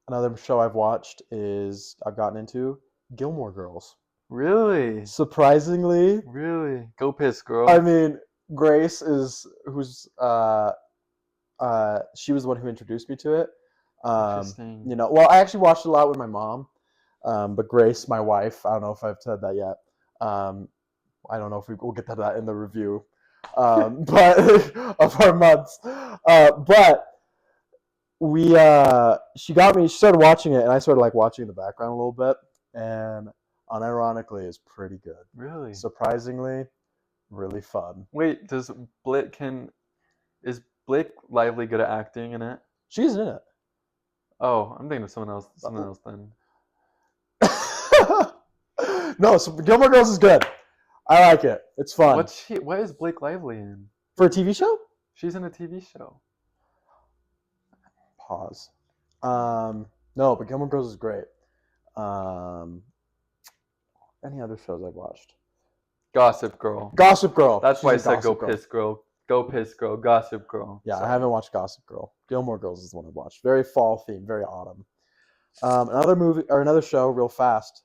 Another show I've watched is I've gotten into Gilmore Girls. Really? Surprisingly. Really? Go piss, girl. I mean, Grace she was the one who introduced me to it. Interesting. Well, I actually watched it a lot with my mom, But Grace, my wife, I don't know if I've said that yet. I don't know if we'll get to that in the review, but of our months. But she got me. She started watching it, and I started like watching in the background a little bit, and unironically, it's pretty good. Really? Surprisingly, really fun. Wait, is Blake Lively good at acting in it? She's in it. Oh, I'm thinking of someone else. Someone else then. No, so Gilmore Girls is good. I like it. It's fun. What is Blake Lively in? For a TV show? She's in a TV show. Pause. No, but Gilmore Girls is great. Any other shows I've watched? Gossip Girl. Gossip Girl. That's why I said Gossip Go Piss Girl. Go Piss Girl. Gossip Girl. Yeah, Sorry. I haven't watched Gossip Girl. Gilmore Girls is the one I've watched. Very fall themed, very autumn. Another show, real fast,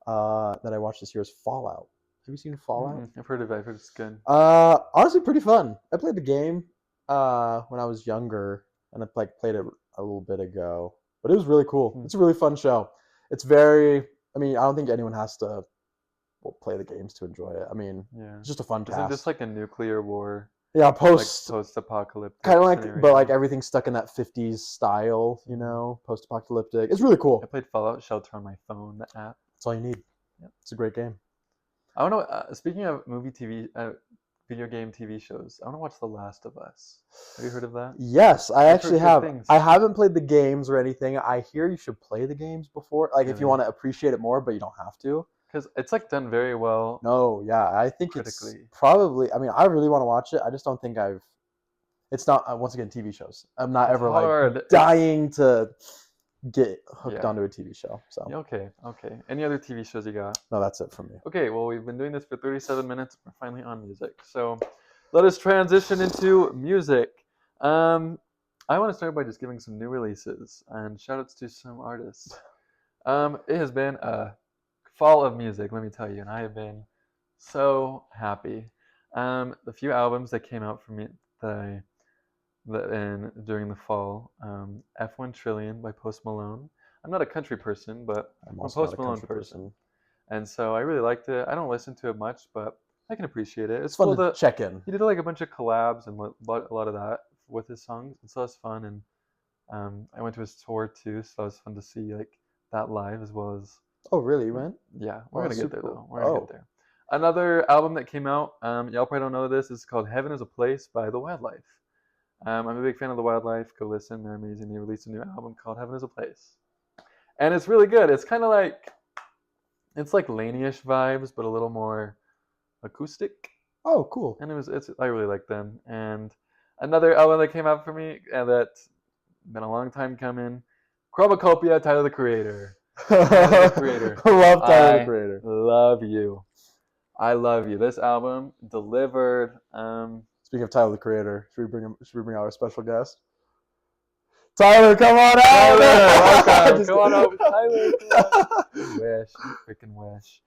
that I watched this year is Fallout. Have you seen Fallout? I've heard of it. I've heard it's good. Honestly, pretty fun. I played the game when I was younger, and I played it a little bit ago. But it was really cool. It's a really fun show. It's very. I mean, I don't think anyone has to play the games to enjoy it. I mean, it's just a fun Isn't cast. this like a nuclear war? Yeah, Like post-apocalyptic. kind of like, scenario? but like everything's stuck in that 50s style, post-apocalyptic. It's really cool. I played Fallout Shelter on my phone, the app. That's all you need. Yep. It's a great game. I want to. Speaking of video game TV shows, I want to watch The Last of Us. Have you heard of that? Yes, I I've actually heard good have. things. I haven't played the games or anything. I hear you should play the games before, like if you Really? want to appreciate it more, but you don't have to. Because it's like done very well. No, yeah, I think it's Critically. probably. I mean, I really want to watch it. I just don't think I've. It's not once again TV shows. I'm not It's ever hard. like dying to get hooked Yeah. onto a TV show. So Yeah, okay. Any other TV shows you got? no, that's it for me. Okay, well, we've been doing this for 37 minutes. We're finally on music. So let us transition into music. I want to start by just giving some new releases and shout outs to some artists. It has been a fall of music, let me tell you, and I have been so happy. The few albums that came out for me during the fall, F1 Trillion by Post Malone. I'm not a country person, but I'm a also not Post a Malone country person. And so I really liked it. I don't listen to it much, but I can appreciate it. It's fun to check in. He did like a bunch of collabs and a lot of that with his songs, and so that's fun. And I went to his tour too, so it was fun to see like that live as well as. Oh, really? You went? Yeah, we're Oh, gonna get super there cool. though. We're gonna get there. Another album that came out, y'all probably don't know this. It's called "Heaven Is a Place" by The Wildlife. I'm a big fan of The Wildlife. Go listen; they're amazing. They released a new album called "Heaven Is a Place," and it's really good. It's kind of like, it's like Laney-ish vibes, but a little more acoustic. Oh, cool. And I really like them. And another album that came out for me and that's been a long time coming, Chromacopia, Tyler the Creator. Tyler the Creator. Love Tyler the Creator. Love you. I love you. This album delivered. Speaking of Tyler the Creator, should we bring out our special guest? Tyler, come on out! Welcome. Come on over, Tyler. Wish, freaking wish.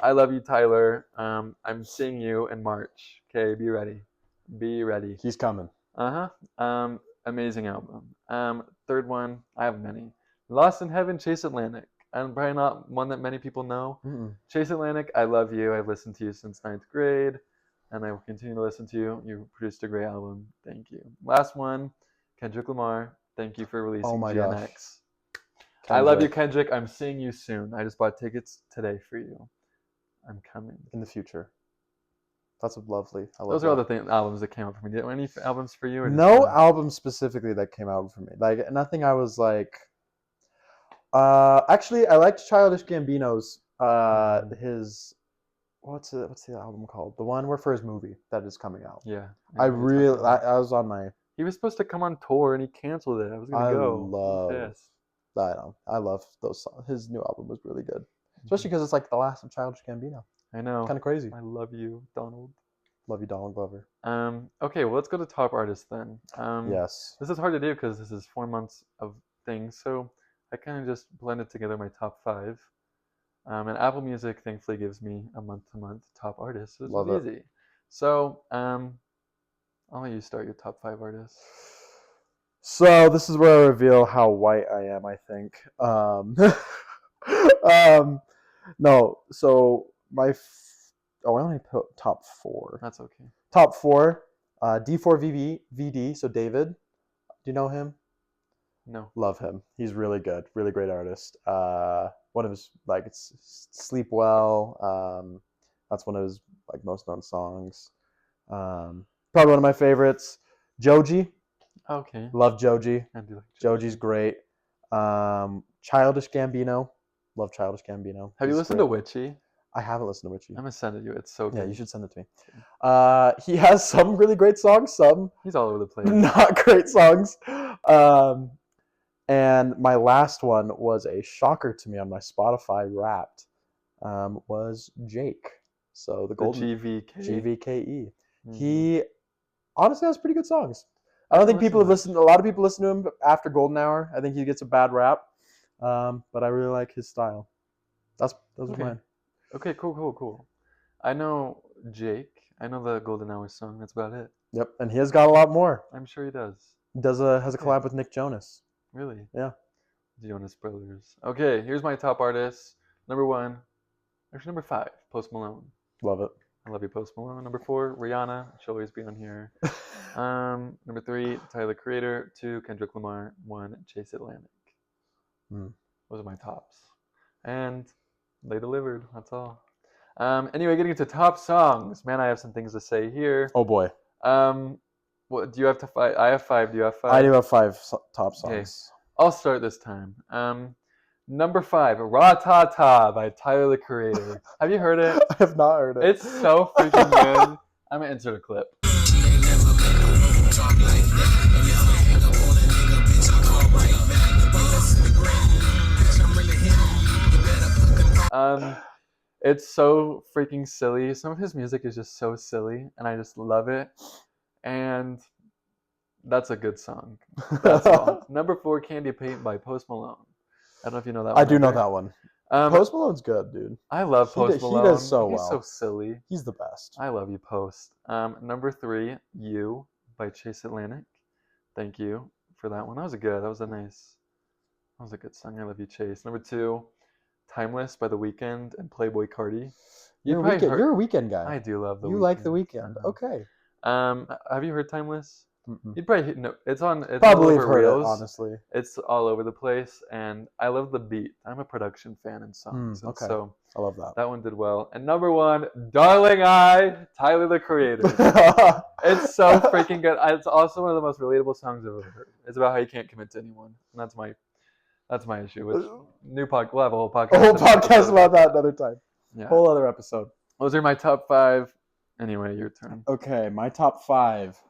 I love you, Tyler. I'm seeing you in March. Okay, be ready. Be ready. He's coming. Amazing album. Third one, I have many. Lost in Heaven, Chase Atlantic. And probably not one that many people know. Chase Atlantic, I love you. I've listened to you since 9th grade, and I will continue to listen to you. You produced a great album. Thank you. Last one, Kendrick Lamar. Thank you for releasing GNX. I love you, Kendrick. I'm seeing you soon. I just bought tickets today for you. I'm coming. In the future. That's lovely. I love Those are all the albums that came out for me. Did any albums for you? Or no albums specifically that came out for me. Like nothing I was like. Actually, I liked Childish Gambino's. His. What's the album called? The one for his movie that is coming out. Yeah. I was on my. He was supposed to come on tour and he canceled it. I was gonna go. I love those songs. His new album was really good, especially because it's like the last of Childish Gambino. I know. Kind of crazy. I love you, Donald. Love you, Donald Glover. Okay, well, let's go to top artists then. Yes. This is hard to do because this is 4 months of things, so I kind of just blended together my top 5. And Apple Music thankfully gives me a month-to-month top artist, so it's easy. So I'll let you start your top 5 artists. So this is where I reveal how white I am, I think. No, so I only put top four. That's okay. Top four, D4VD. So David, do you know him? No. Love him. He's really good. Really great artist. One of his it's Sleep Well. That's one of his most known songs. Probably one of my favorites. Joji. Okay. Love Joji. I do like Joji's great. Childish Gambino. Love Childish Gambino. Have you He's listened great. to Witchy? I haven't listened to Witchy. I'm gonna send it to you. It's so good. Yeah, you should send it to me. He has some really great songs, some He's all over the place. not great songs. And my last one was a shocker to me on my Spotify Wrapped. Was Jake. So the golden GVK. GVKE. Mhm. He honestly has pretty good songs. I don't think people have listened. A lot of people listen to him after Golden Hour. I think he gets a bad rap, but I really like his style. Those are mine. Okay, cool. I know Jake. I know the Golden Hour song. That's about it. Yep, and he has got a lot more. I'm sure he does. Has a collab with Nick Jonas. Really? Yeah. Jonas Brothers. Okay, here's my top artists. Number 1, actually number 5, Post Malone. Love it. I love you, Post Malone. Number 4, Rihanna. She'll always be on here. Number 3, Tyler the Creator. 2, Kendrick Lamar. 1, Chase Atlantic. Those are my tops, and they delivered. That's all. Anyway, getting into top songs. Man, I have some things to say here. Oh boy. What do you have to five? I have 5. Do you have 5? I do have 5 top songs. Okay. I'll start this time. Number 5, Ra Ta Ta by Tyler the Creator. Have you heard it? I have not heard it. It's so freaking good. I'm gonna insert a clip. It's so freaking silly. Some of his music is just so silly, and I just love it. And that's a good song. That's all. Number 4, Candy Paint by Post Malone. I don't know if you know that one. I do know that one. Post Malone's good, dude. I love Post Malone. He does so well. He's so silly. He's the best. I love you, Post. Number 3, You by Chase Atlantic. Thank you for that one. That was a good. That was a good song. I love you, Chase. Number 2, Timeless by The Weeknd and Playboi Carti. You're a Weeknd guy. I do love The Weeknd. You like The Weeknd. Okay. Have you heard Timeless? You'd probably no. It's probably all over heard Reels. It, honestly. It's all over the place, and I love the beat. I'm a production fan in songs, okay. So I love that. That one did well. And number 1, Darling I, Tyler the Creator. It's so freaking good. It's also one of the most relatable songs I've ever heard. It's about how you can't commit to anyone, and that's my issue. Which we'll have a whole podcast. A whole podcast about that another time. Yeah. Whole other episode. Those are my top 5. Anyway, your turn. Okay, my top 5.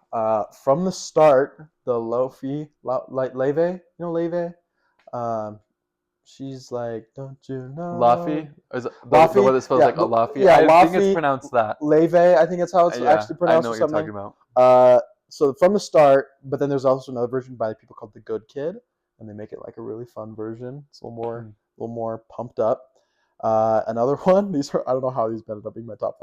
From the start, the Leve, you know Leve? She's like, don't you know? Laffy? Is it Laffy? The one that spells like a Laffy? Yeah, I Laffy, think it's pronounced that. Leve, I think it's how it's actually pronounced. I know what you're talking about. So from the start, but then there's also another version by people called The Good Kid, and they make it like a really fun version. It's a little more pumped up. Another one. I don't know how these ended up being my top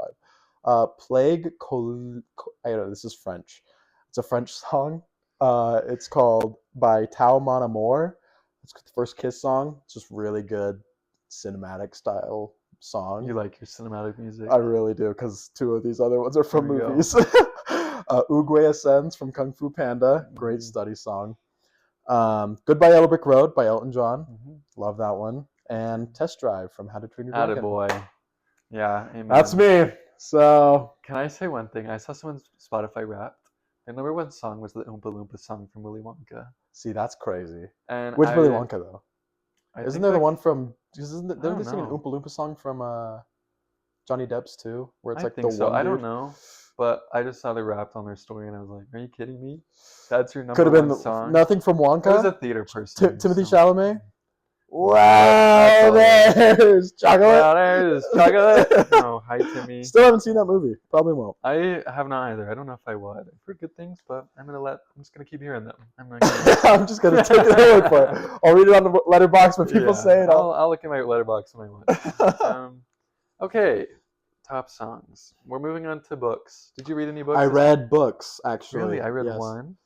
5. Plague. I don't know. This is French. It's a French song. It's called by Tao Mon Amour. It's the first Kiss song. It's just really good cinematic style song. You like your cinematic music? I really do, because 2 of these other ones are from movies. Oogway Ascends from Kung Fu Panda. Great study song. Goodbye Yellow Brick Road by Elton John. Love that one. And Test Drive from How to Train Your Dragon. Attaboy. Yeah, amen. That's me. So can I say one thing? I saw someone's Spotify Wrapped. Their number 1 song was the Oompa Loompa song from Willy Wonka. See, that's crazy. And which Willy Wonka though? Isn't there the one from? Didn't they sing an Oompa Loompa song from Johnny Depp's too, where it's like think the so. one? I don't know, but I just saw they Wrapped on their story, and I was like, "Are you kidding me? That's your number Could have 1 been song." Nothing from Wonka. I was a theater person. Timothy Chalamet. Wow, there's chocolate. Wow, there's chocolate. Oh, hi Timmy. Still haven't seen that movie. Probably won't. I have not either. I don't know if I would. I've heard good things, but I'm just gonna keep hearing them. I'm just gonna take their word for it. I'll read it on the letterbox when people say it. I'll look at my letterbox when I want. Okay, top songs. We're moving on to books. Did you read any books? I read books actually. Really, I read yes. 1,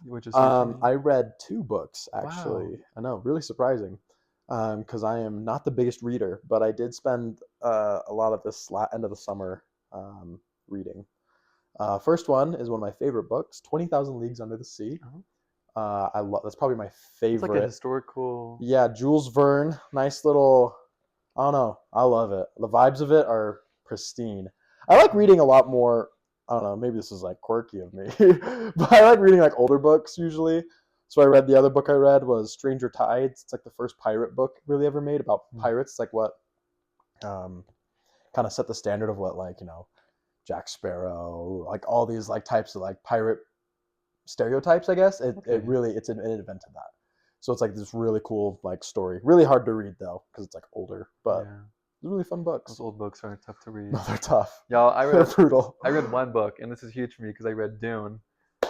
which is I read 2 books actually. Wow. I know, really surprising. because I am not the biggest reader, but I did spend a lot of this end of the summer reading. First one is one of my favorite books, 20,000 Leagues Under the Sea. Oh. I love that's probably my It's like a favorite. historical. Yeah, Jules Verne, nice little. I don't know, I love it. The vibes of it are pristine. I like reading a lot more. I don't know, maybe this is like quirky of me, but I like reading like older books usually. So I read the other book I read was Stranger Tides. It's like the first pirate book really ever made about pirates. It's like what kind of set the standard of what Jack Sparrow, like all these like types of like pirate stereotypes, I guess. It invented that. So it's like this really cool like story. Really hard to read though because it's like older, but Yeah. they're really fun books. Those old books are tough to read. No, they're tough. Y'all, They're brutal. I read one book, and this is huge for me because I read Dune,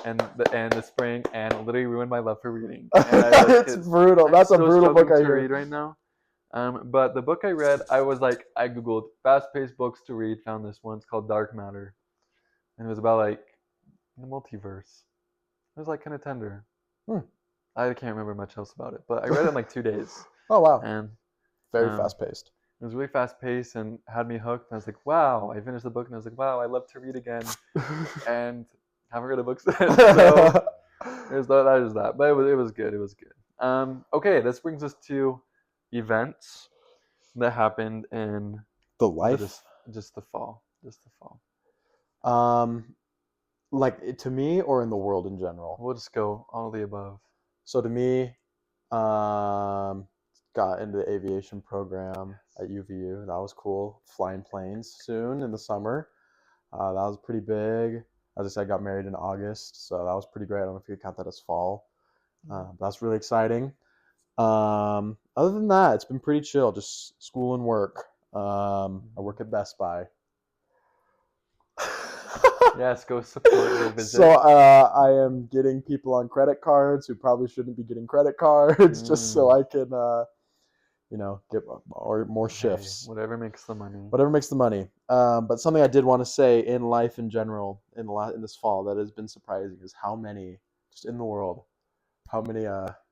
and the spring, and it literally ruined my love for reading. And It's brutal. That's a brutal book I to hear. read right now. But the book I read, I googled fast-paced books to read, found this one. It's called Dark Matter, and it was about like the multiverse. It was like kind of tender. I can't remember much else about it, but I read it in like 2 days. Oh wow! And very fast paced. It was really fast paced and had me hooked. And I was like, wow! I finished the book and I was like, wow! I love to read again, and haven't read a book since. So there's that. But it was good. It was good. Okay, this brings us to events that happened in the life, just the fall. Like to me or in the world in general. We'll just go all of the above. So to me, got into the aviation program at UVU. That was cool. Flying planes soon in the summer. That was pretty big. As I said, I got married in August, so that was pretty great. I don't know if you could count that as fall. That's really exciting. Other than that, it's been pretty chill. Just school and work. I work at Best Buy. Yes, go support your visit. So I am getting people on credit cards who probably shouldn't be getting credit cards just so I can, get more shifts. Hey, whatever makes the money. Whatever makes the money. But something I did want to say in life in general in this fall that has been surprising is how many, just in the world, how many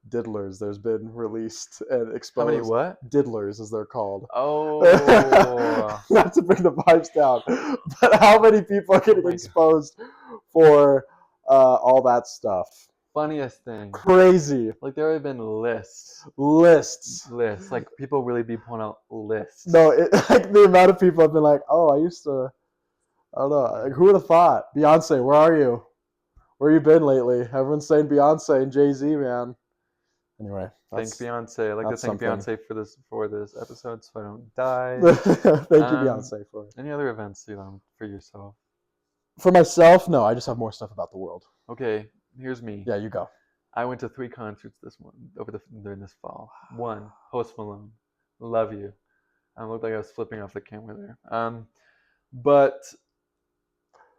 diddlers there's been released and exposed. How many what? Diddlers, as they're called. Oh. Not to bring the vibes down, but how many people are getting exposed for all that stuff? Funniest thing. Crazy. Like there have been lists. Like people really be pulling out lists. No, like the amount of people have been like, oh, I don't know, like, who would have thought? Beyonce, where are you? Where you been lately? Everyone's saying Beyonce and Jay-Z, man. Anyway, thank Beyonce. I'd like to thank Beyonce for this episode, so I don't die. Thank you, Beyonce, for it. Any other events for yourself? For myself, no. I just have more stuff about the world. Okay, here's me. Yeah, you go. I went to 3 concerts during this fall. 1, Post Malone, Love You. I looked like I was flipping off the camera there. But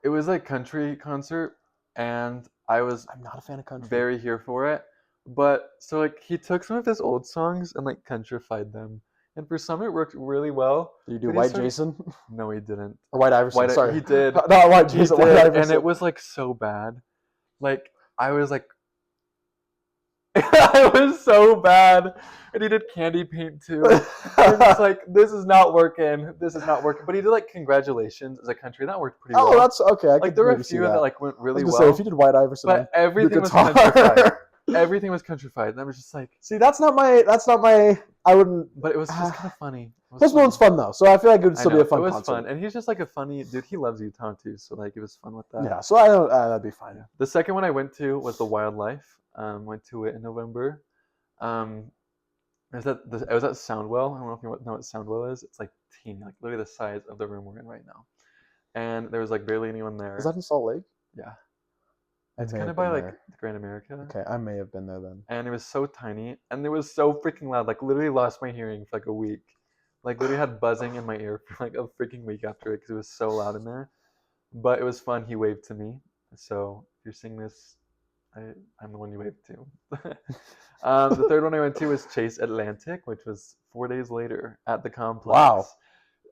it was like country concert. And I'm not a fan of country. Very here for it. But so like he took some of his old songs and like countrified them. And for some it worked really well. Did you do White Jason? No, he didn't. Or White Iverson, sorry. He did. Not White Jason, White Iverson. And it was like so bad. Like I was like I was so bad. And he did Candy Paint too. And it's like, this is not working. But he did like Congratulations as a country. That worked pretty well. Oh, that's okay. Like there were a few that like went really well. Say, if you did White Iverson, but everything was countrified. Everything was countrified. And I was just like, see, that's not my. I wouldn't. But it was just kind of funny. Post Malone's fun though, so I feel like it would still be a fun concert. It was fun, and he's just like a funny dude. He loves Utah too, so like it was fun with that. Yeah, so I don't. That'd be fine. The second one I went to was the Wildlife. Went to it in November. It was at Soundwell. I don't know if you know what Soundwell is. It's like teeny, like literally the size of the room we're in right now. And there was like barely anyone there. Is that in Salt Lake? Yeah. It's kind of by like Grand America. Okay, I may have been there then. And it was so tiny, and it was so freaking loud. Like literally lost my hearing for like a week. Like literally had buzzing in my ear for like a freaking week after it because it was so loud in there. But it was fun. He waved to me. So if you're seeing this, I'm the one you waved to. The third one I went to was Chase Atlantic, which was 4 days later at the complex. Wow.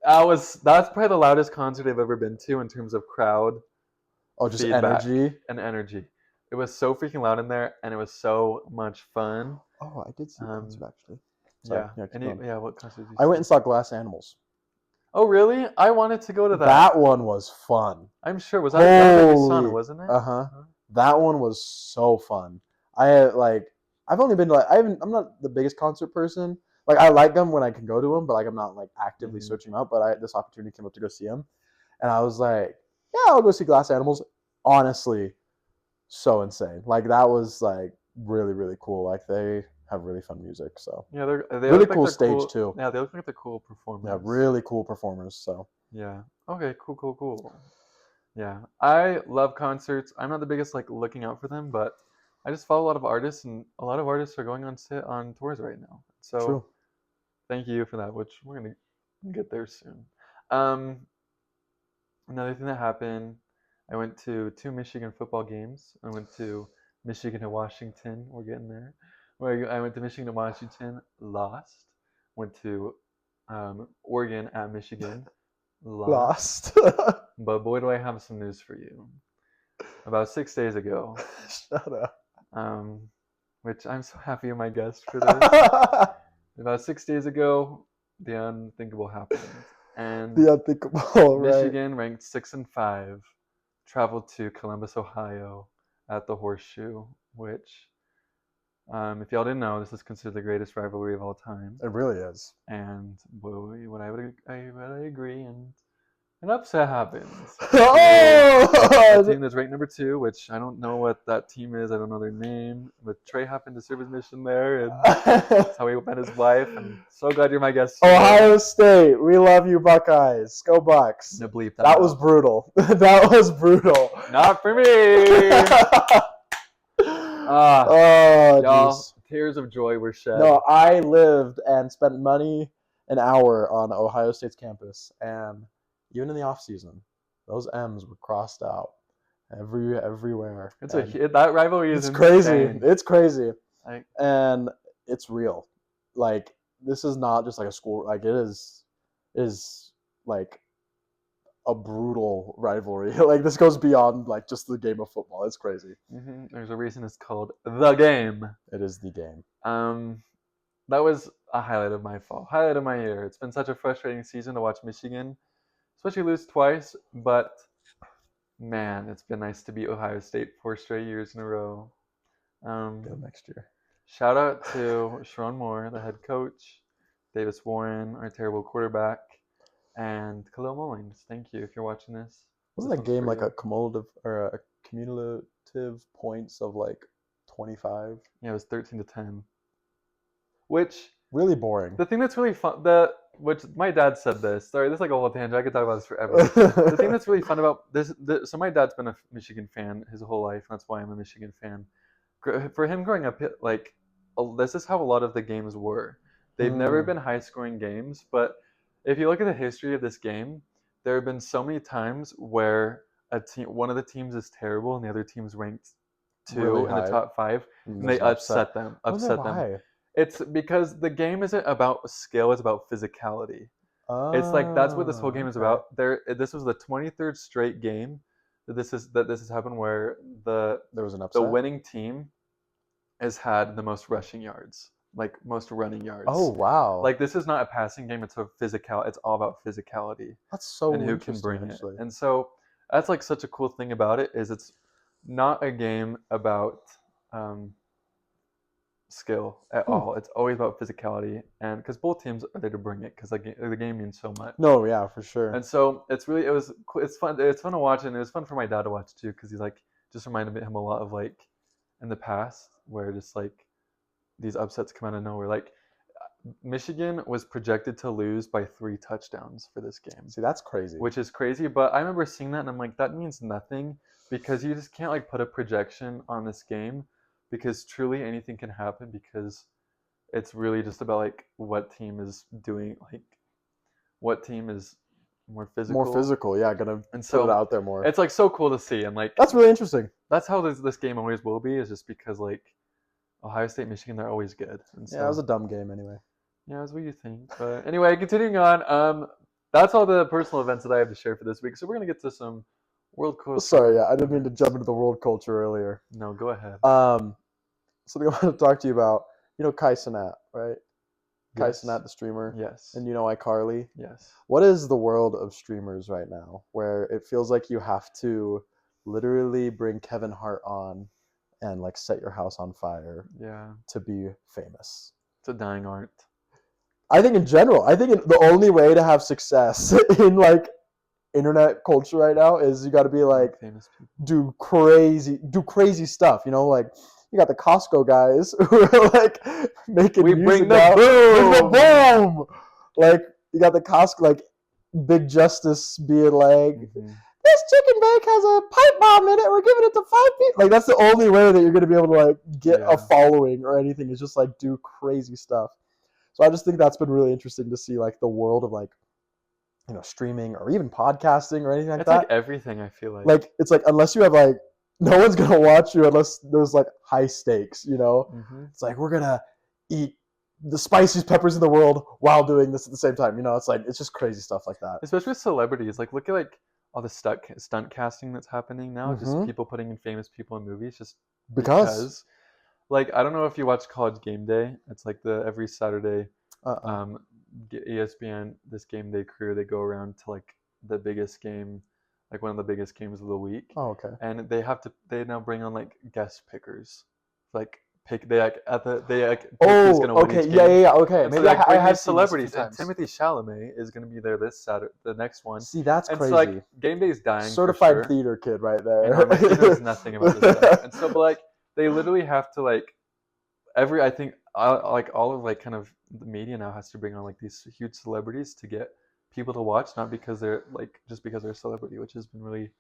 That's probably the loudest concert I've ever been to in terms of crowd. Oh, just energy? And energy. It was so freaking loud in there, and it was so much fun. Oh, I did see a concert, actually. Sorry. Yeah. Keep going. What concert did you I went and see? saw Glass Animals. Oh, really? I wanted to go to that. That one was fun. I'm sure. Was that a Baby Son, Holy. wasn't it? Uh-huh. That one was so fun. I've only been to I'm not the biggest concert person. Like I like them when I can go to them, but like I'm not like actively Mhm. searching them out. But this opportunity came up to go see them, and I was like, yeah, I'll go see Glass Animals. Honestly, so insane. Like that was like really really cool. Like they have really fun music. So Yeah, they really look like cool they're stage cool. too. Yeah, they look like they're cool Yeah, performers. really cool performers. So Yeah. Okay, cool. Yeah. I love concerts. I'm not the biggest like looking out for them, but I just follow a lot of artists and a lot of artists are going on tours right now. So true. thank you for that, which we're gonna get there soon. Um, Another thing that happened, I went to 2 Michigan football games. I went to Michigan and Washington. We're getting there. Where I went to Michigan and Washington, lost. Went to Oregon at Michigan, lost. Lost. But boy, do I have some news for you. About 6 days ago, Shut up. um, which I'm so happy you're my guest for this. About 6 days ago, the unthinkable happened, and The unthinkable, right? Michigan, ranked 6-5, traveled to Columbus, Ohio, at the Horseshoe, which, if y'all didn't know, this is considered the greatest rivalry of all time. It really is. And what I would agree, and an upset happens. A team Oh! that's ranked number 2, which I don't know what that team is. I don't know their name, but Trey happened to serve his mission there, and that's how he met his wife. And so glad you're my guest today. Ohio State, we love you, Buckeyes. Go Bucks. No bleep That out. was brutal. That was brutal. Not for me. Oh, Y'all, jeez. tears of joy were shed. No, I lived and spent money an hour on Ohio State's campus, and even in the off season, those M's were crossed out everywhere. That rivalry is It's crazy. insane. It's crazy, Like, and it's real. Like this is not just like a school. Like it is like a brutal rivalry. Like this goes beyond like just the game of football. It's crazy. there's a reason it's called the game. It is the game. That was a highlight of my fall, highlight of my year. It's been such a frustrating season to watch Michigan, especially lose twice. But man, it's been nice to beat Ohio State 4 straight years in a row. Go next year. Shout out to Sharon Moore, the head coach, Davis Warren, our terrible quarterback, and Khalil Mullings. Thank you if you're watching this. Wasn't This that one's game for like you. a cumulative points of like 25? Yeah, it was 13-10. Which Really boring. the thing that's really fun, which my dad said this. Sorry, this is like a whole tangent. I could talk about this forever. The thing that's really fun about this, so my dad's been a Michigan fan his whole life. That's why I'm a Michigan fan. For him growing up, like this is how a lot of the games were. They've never been high-scoring games, but if you look at the history of this game, there have been so many times where one of the teams is terrible and the other team's ranked 2 Really in the high. top 5, and There's they an upset them. I wonder why. It's because the game isn't about skill; it's about physicality. It's like that's what this whole game is okay. about. This was the 23rd straight game that this has happened where There was an upset. the winning team has had the most rushing yards, like most running yards. Oh wow! Like this is not a passing game; it's It's all about physicality That's so and who can bring it. And so that's like such a cool thing about it is it's not a game about skill at all. It's always about physicality, and because both teams are there to bring it, because the game means so much. No, yeah, for sure. And so it's fun. It's fun to watch, and it was fun for my dad to watch too, because he's like just reminded him a lot of like in the past where just like these upsets come out of nowhere. Like Michigan was projected to lose by 3 touchdowns for this game. See, that's crazy. Which is crazy, but I remember seeing that and I'm like, that means nothing because you just can't like put a projection on this game because truly anything can happen because it's really just about like what team is doing, like what team is more physical. More physical, yeah, gonna and so put it out there more. It's like so cool to see and like that's really interesting. That's how this game always will be is just because like Ohio State, Michigan, they're always good. And so, yeah, it was a dumb game anyway. Yeah, that's what you think. But anyway, continuing on. That's all the personal events that I have to share for this week. So we're gonna get to some world culture. Sorry, yeah, I didn't mean to jump into the world culture earlier. No, go ahead. Something I want to talk to you about. You know Kai Cenat, right? Kai Yes. the streamer, Yes. and iCarly. Yes. What is the world of streamers right now, where it feels like you have to literally bring Kevin Hart on and like set your house on fire Yeah. to be famous? It's a dying art. I think in general, the only way to have success in like internet culture right now is you got to be like famous people. do crazy stuff. Like you got the Costco guys who are like making We music bring the now. boom! Bring the boom! Like you got the Costco, like Big Justice being like, this chicken bake has a pipe bomb in it. We're giving it to 5 people. Like that's the only way that you're gonna be able to like get a following or anything. Is just like do crazy stuff. So I just think that's been really interesting to see like the world of like streaming or even podcasting or anything like It's that. like everything, I feel like. Like it's like unless you have like no one's gonna watch you unless there's like high stakes. It's like we're gonna eat the spiciest peppers in the world while doing this at the same time. It's like it's just crazy stuff like that. Especially with celebrities. Like look at like all the stunt casting that's happening now. Just people putting in famous people in movies just because. Like I don't know if you watch College Game Day. It's like the every Saturday ESPN this game day crew, they go around to like the biggest game, like one of the biggest games of the week. Oh, okay. And they now bring on like guest pickers, like pick they like at the they like pick who's gonna win each game. Yeah, okay. And maybe so, like, I have celebrities. Seen And Timothy Chalamet is gonna be there this Saturday, the next one. See, that's and crazy. So like Game Day's dying. Certified for sure. Theater kid right there. And like, he knows nothing about this stuff. And so, but like they literally have to like I think like all of like kind of the media now has to bring on like these huge celebrities to get people to watch, not because they're like just because they're a celebrity, which has been really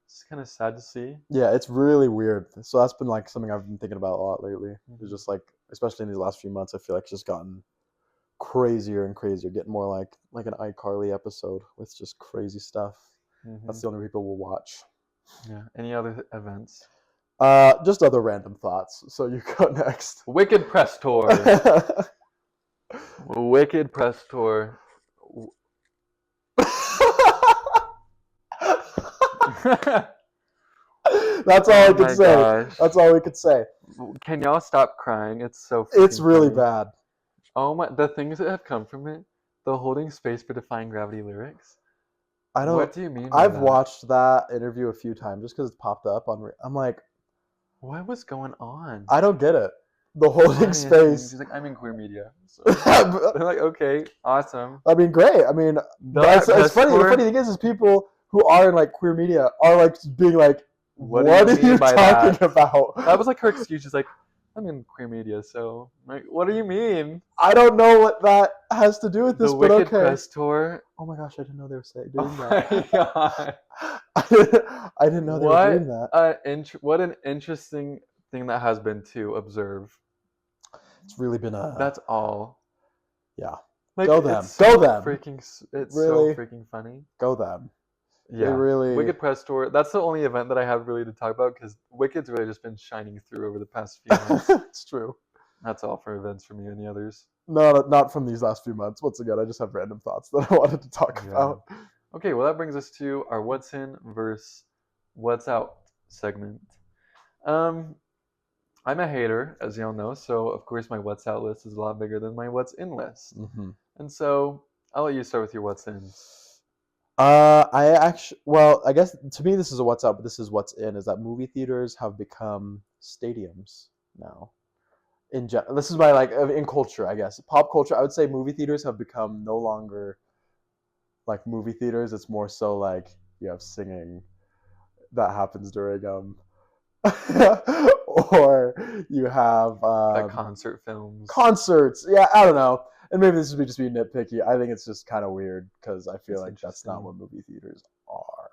it's kind of sad to see. Yeah, it's really weird. So that's been like something I've been thinking about a lot lately. It's just like, especially in these last few months, I feel like it's just gotten crazier and crazier, getting more like an iCarly episode with just crazy stuff. That's the only people will watch. Yeah. Any other events? Just other random thoughts. So you go next. Wicked Press Tour. Wicked Press Tour. That's all I could say. Gosh. That's all we could say. Can y'all stop crying? It's so It's really funny. bad. Oh my, the things that have come from it. The holding space for defying gravity lyrics. I don't. What do you mean by I've that? watched that interview a few times just because it popped up on. I'm like, what was going on? I don't get it. The holding space. She's like, I'm in queer media. So they're like, okay, awesome. I mean, great. I mean, it's funny. The funny thing is people who are in like queer media are like being like, what are you talking about? That was like her excuse. She's like, I'm in queer media, so like, what do you mean? I don't know what that has to do with this, but Wicked okay. Press Tour. Oh my gosh, I didn't know they were doing that. My God. I didn't know they were doing that. What an interesting thing that has been to observe. It's really been a. That's all. Yeah. Like, go them. It's go them. It's really, so freaking funny. Go them. Yeah. Really. Wicked Press Tour. That's the only event that I have really to talk about because Wicked's really just been shining through over the past few months. It's true. That's all for events for me. Any others? No, not from these last few months. Once again, I just have random thoughts that I wanted to talk about. Okay, well that brings us to our What's In versus What's Out segment. I'm a hater, as y'all know, so of course my What's Out list is a lot bigger than my What's In list. And so I'll let you start with your What's In. I guess to me this is a What's Out, but this is What's In, is that movie theaters have become stadiums now. In general, this is my in culture, I guess. Pop culture, I would say movie theaters have become no longer like movie theaters. It's more so like you have singing that happens during or you have like concert films. Concerts, yeah, I don't know. And maybe this would just be nitpicky. I think it's just kind of weird because I feel like that's not what movie theaters are.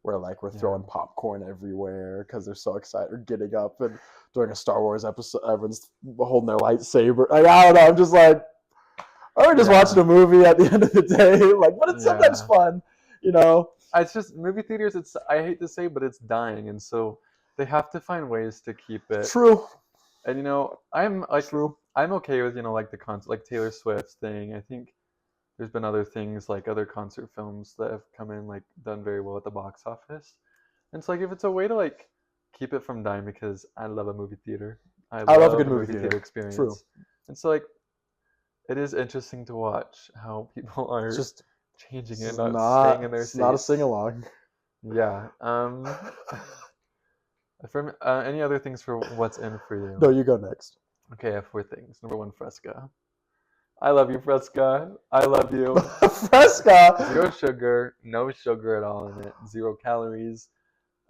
Where we're throwing popcorn everywhere because they're so excited, or getting up and during a Star Wars episode, everyone's holding their lightsaber. I don't know. I'm just like, we're just watching a movie at the end of the day. But it's sometimes fun, It's just movie theaters. I hate to say, but it's dying, and so they have to find ways to keep it. True. And I'm okay with the concert, like Taylor Swift's thing. I think there's been other things like other concert films that have come in done very well at the box office. And it's if it's a way to keep it from dying, because I love a movie theater. I love a good movie theater experience. True. And so it is interesting to watch how people are It's just changing it's it, not staying in their it's not a seats. sing along. Yeah. From any other things for what's in for you? No, you go next. Okay, I have 4 things. Number 1, Fresca. I love you, Fresca. I love you. Fresca. 0 sugar, no sugar at all in it. 0 calories.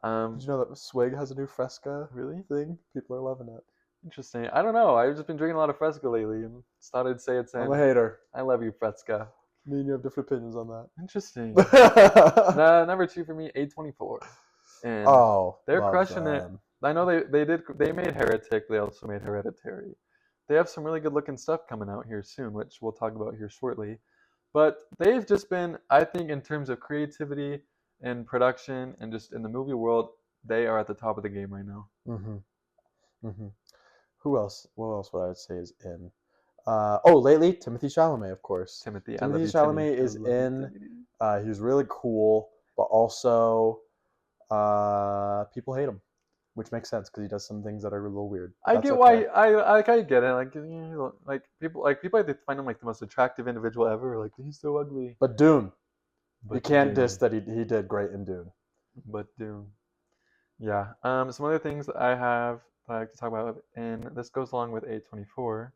Did you know that Swig has a new Fresca Really? thing? People are loving it. Interesting. I don't know. I've just been drinking a lot of Fresca lately and just thought I'd say it's in. I'm a hater. I love you, Fresca. Me and you have different opinions on Interesting. that. Number 2 for me, A24. And Oh, they're love crushing it. them. I know they made Heretic. They also made Hereditary. They have some really good looking stuff coming out here soon, which we'll talk about here shortly. But they've just been, I think, in terms of creativity and production and just in the movie world, they are at the top of the game right now. Mm-hmm. Mm-hmm. Who else? What else would I say is in? Lately, Timothy Chalamet, of course. Timothy Chalamet is in. He was really cool, but also people hate him, which makes sense because he does some things that are a little weird. I That's get okay. why I get it. Like people either find him like the most attractive individual ever, or like he's so ugly. But Dune, you But can't Dune. diss that he did great in Dune. But Dune. Yeah. Some other things that I have that I like to talk about, and this goes along with A24,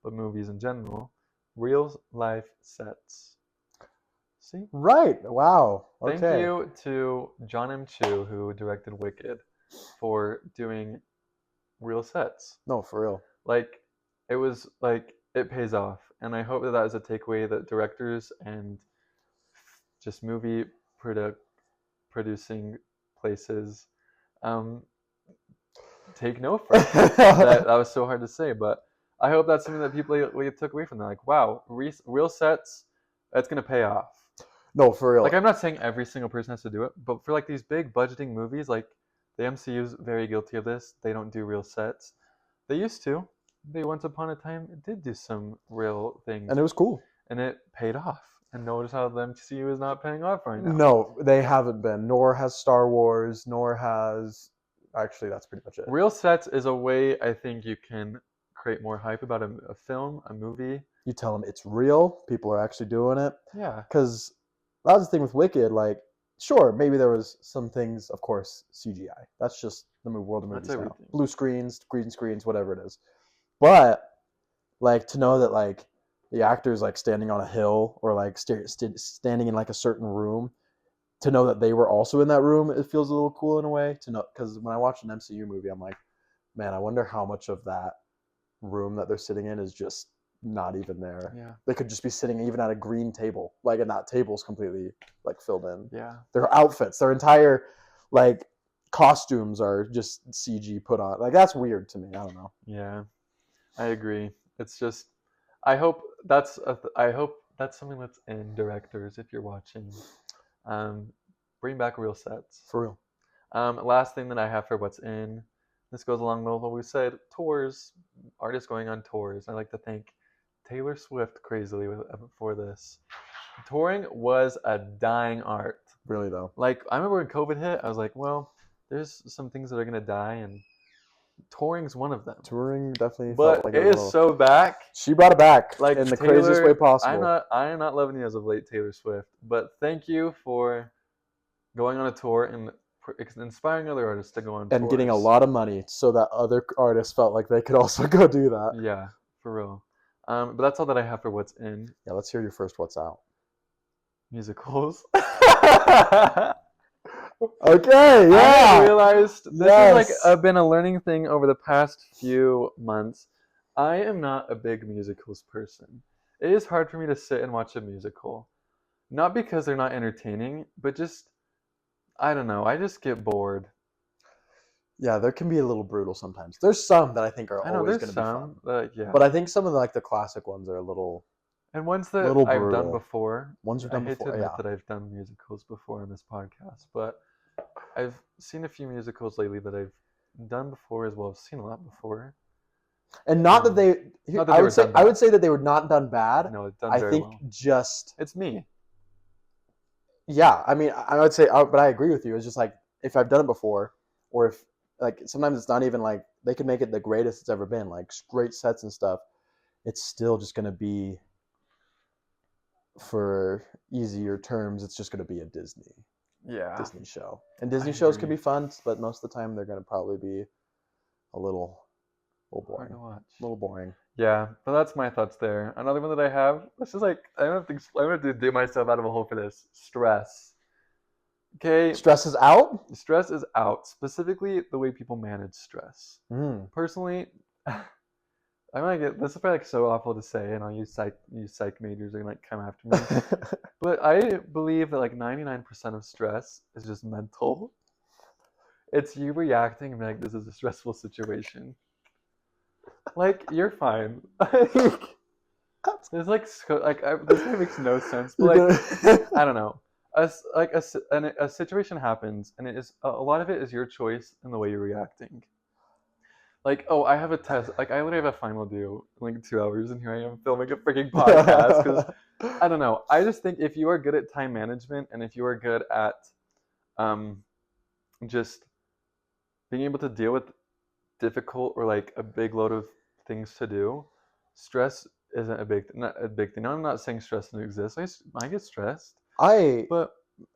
but movies in general. Real life sets. See? Right. Wow. Okay. Thank you to John M. Chu, who directed Wicked, for doing real sets. No, for real. Like, it was like it pays off, and I hope that is a takeaway that directors and just movie producing places take note from. that was so hard to say, but I hope that's something that people took away from that. Like, wow, real sets, that's gonna pay off. No, for real. Like, I'm not saying every single person has to do it, but for like these big budgeting movies, like the MCU is very guilty of this. They don't do real sets. They used to. They once upon a time did do some real things, And it was cool. and it paid off. And notice how the MCU is not paying off right now. No, they haven't been. Nor has Star Wars. Nor has. Actually, that's pretty much it. Real sets is a way I think you can create more hype about a film, a movie. You tell them it's real. People are actually doing it. Yeah. Because that was the thing with Wicked. Like, sure, maybe there was some things, of course, CGI. That's just the world of movies now. Blue screens, green screens, whatever it is. But like to know that like the actors like standing on a hill or like standing in like a certain room, to know that they were also in that room, it feels a little cool in a way. To know, because when I watch an MCU movie, I'm like, man, I wonder how much of that room that they're sitting in is just not even there. Yeah. They could just be sitting even at a green table, like, and that table's completely like filled in. Yeah. Their outfits, their entire like costumes are just CG put on. Like, that's weird to me. I don't know. Yeah, I agree. It's just, I hope that's something that's in directors if you're watching. Bring back real sets. For real. Last thing that I have for what's in, this goes along with what we said, tours, artists going on tours. I like to thank Taylor Swift crazily for this. Touring was a dying art. Really though. Like, I remember when COVID hit, I was like, well, there's some things that are gonna die, and touring's one of them. Touring definitely But felt like it is so back. She brought it back, Like, in the Taylor, craziest way possible. I am not loving you as of late, Taylor Swift. But thank you for going on a tour and inspiring other artists to go on tours. And getting a lot of money so that other artists felt like they could also go do that. Yeah, for real. But that's all that I have for what's in. Yeah, let's hear your first what's out. Musicals. Okay, yeah. I realized this has like been a learning thing over the past few months. I am not a big musicals person. It is hard for me to sit and watch a musical. Not because they're not entertaining, but just, I don't know, I just get bored. Yeah, there can be a little brutal sometimes. There's some that I think are always going to be fun. Yeah. But I think some of the classic ones are a little... And ones that I've done before. Ones are done before, I hate to admit that I've done musicals before on this podcast, but I've seen a few musicals lately that I've done before as well. I've seen a lot before. And not that they... I would say that they were not done bad. No, it's done very well. Just... It's me. Yeah, I mean, I would say... But I agree with you. It's just like, if I've done it before, or if... Like, sometimes it's not even like... They could make it the greatest it's ever been. Like, great sets and stuff. It's still just going to be for easier terms, it's just going to be a Disney Yeah, show. And Disney I shows can agree. be fun, but most of the time they're going to probably be a little Hard boring. to watch. A little boring. Yeah, but that's my thoughts there. Another one that I have, this is like I don't have to dig myself out of a hole for this. Stress. Okay, Stress is out? stress is out. Specifically, the way people manage stress. Mm. Personally, I might get this is probably like so awful to say, and I'll use psych majors are gonna like come after me. But I believe that like 99% of stress is just mental. It's you reacting and being like, this is a stressful situation. Like you're fine. There's like this kind of makes no sense, but like I don't know. A situation happens, and it is a lot of it is your choice and the way you're reacting. Like, oh, I have a test. Like, I literally have a final due in like 2 hours, and here I am filming a freaking podcast because I don't know. I just think if you are good at time management and if you are good at just being able to deal with difficult or like a big load of things to do, stress isn't not a big thing. Now, I'm not saying stress doesn't exist. I get stressed, but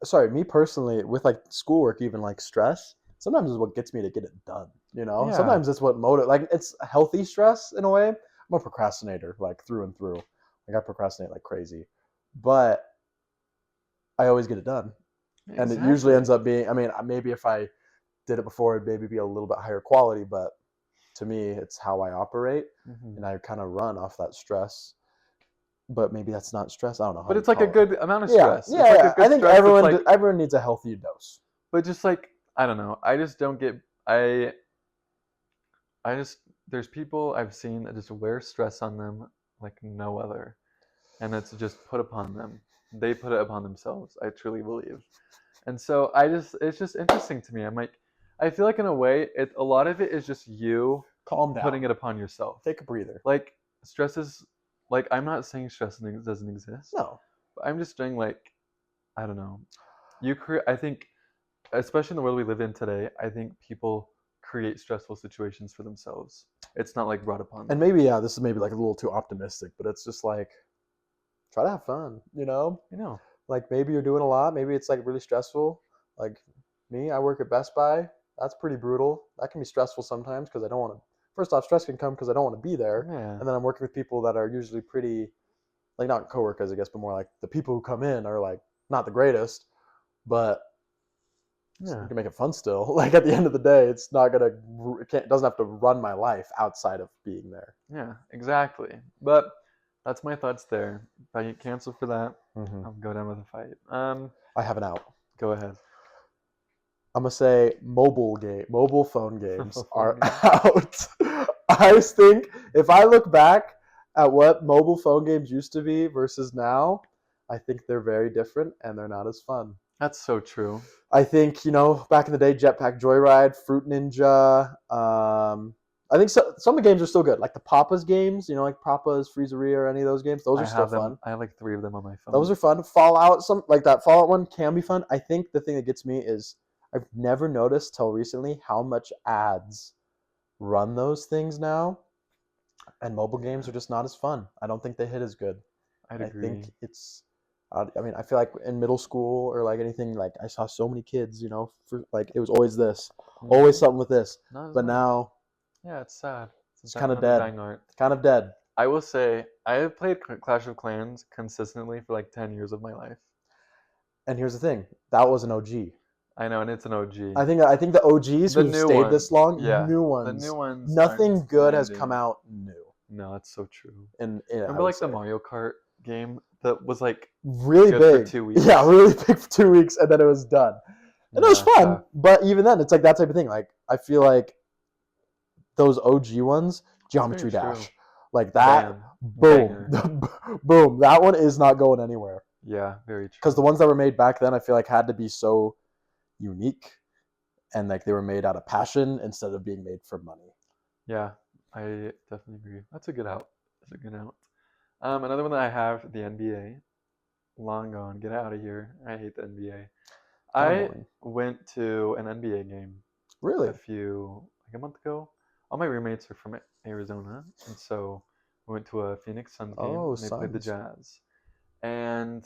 Sorry, me personally, with like schoolwork, even like stress, sometimes is what gets me to get it done. yeah, Sometimes it's what like it's healthy stress in a way. I'm a procrastinator, like through and through. Like I procrastinate like crazy, but I always get it done, and it usually ends up being. I mean, maybe if I did it before, it'd maybe be a little bit higher quality, but to me, it's how I operate, and I kind of run off that stress. But maybe that's not stress. I don't know. But it's like a good amount of stress. Yeah, it's like yeah. a good I think stress that's like, everyone needs a healthy dose. but just like I don't know. I just don't get. I just there's people I've seen that just wear stress on them like no other, and it's just put upon them. They put it upon themselves. I truly believe, and so it's just interesting to me. I'm like, I feel like in a way, a lot of it is just you Calm down. putting it upon yourself. Take a breather. Like stress is like I'm not saying stress doesn't exist. No. But I'm just saying like I don't know. I think, especially in the world we live in today, I think people create stressful situations for themselves. It's not like brought upon them. And maybe this is maybe like a little too optimistic, but it's just like try to have fun, Like maybe you're doing a lot, maybe it's like really stressful. Like me, I work at Best Buy. That's pretty brutal. That can be stressful sometimes because I don't want to. First off, stress can come because I don't want to be there, Yeah. and then I'm working with people that are usually pretty, like not coworkers, I guess, but more like the people who come in are like not the greatest, but Yeah. you can make it fun still. Like at the end of the day, it's not gonna, it doesn't have to run my life outside of being there. Yeah, exactly. But that's my thoughts there. If I get canceled for that, I'll go down with a fight. I have an out. Go ahead. I'm gonna say mobile phone games are out. I think if I look back at what mobile phone games used to be versus now, I think they're very different and they're not as fun. That's so true. I think, back in the day, Jetpack Joyride, Fruit Ninja. I think some of the games are still good, like the Papa's games, like Papa's, Freezeria, or any of those games. Those are still fun. I have like 3 of them on my phone. Those are fun. Fallout, like that Fallout one can be fun. I think the thing that gets me is I've never noticed till recently how much ads run those things now, and mobile games are just not as fun. I don't think they hit as good. I'd agree. I think it's. I feel like in middle school or like anything, like I saw so many kids, for like it was always this, always something with this. But now, yeah, it's sad. It's kind of dead. Kind of dead. I will say I have played Clash of Clans consistently for like 10 years of my life. And here's the thing, that was an OG. I know, and it's an OG. I think the OGs who stayed this long, new ones. The new ones. Nothing good has come out new. No, that's so true. And remember like the Mario Kart game that was like really big for 2 weeks. Yeah, really big for 2 weeks, and then it was done. And it was fun, but even then, it's like that type of thing. Like I feel like those OG ones, Geometry Dash, like that, boom, boom. That one is not going anywhere. Yeah, very true. Because the ones that were made back then, I feel like had to be so unique, and like they were made out of passion instead of being made for money. Yeah, I definitely agree. That's a good out. Another one that I have, the NBA. Long gone. Get out of here. I hate the NBA. I went to an NBA game. Really? A month ago. All my roommates are from Arizona, and so we went to a Phoenix Suns game. And they played the Jazz, and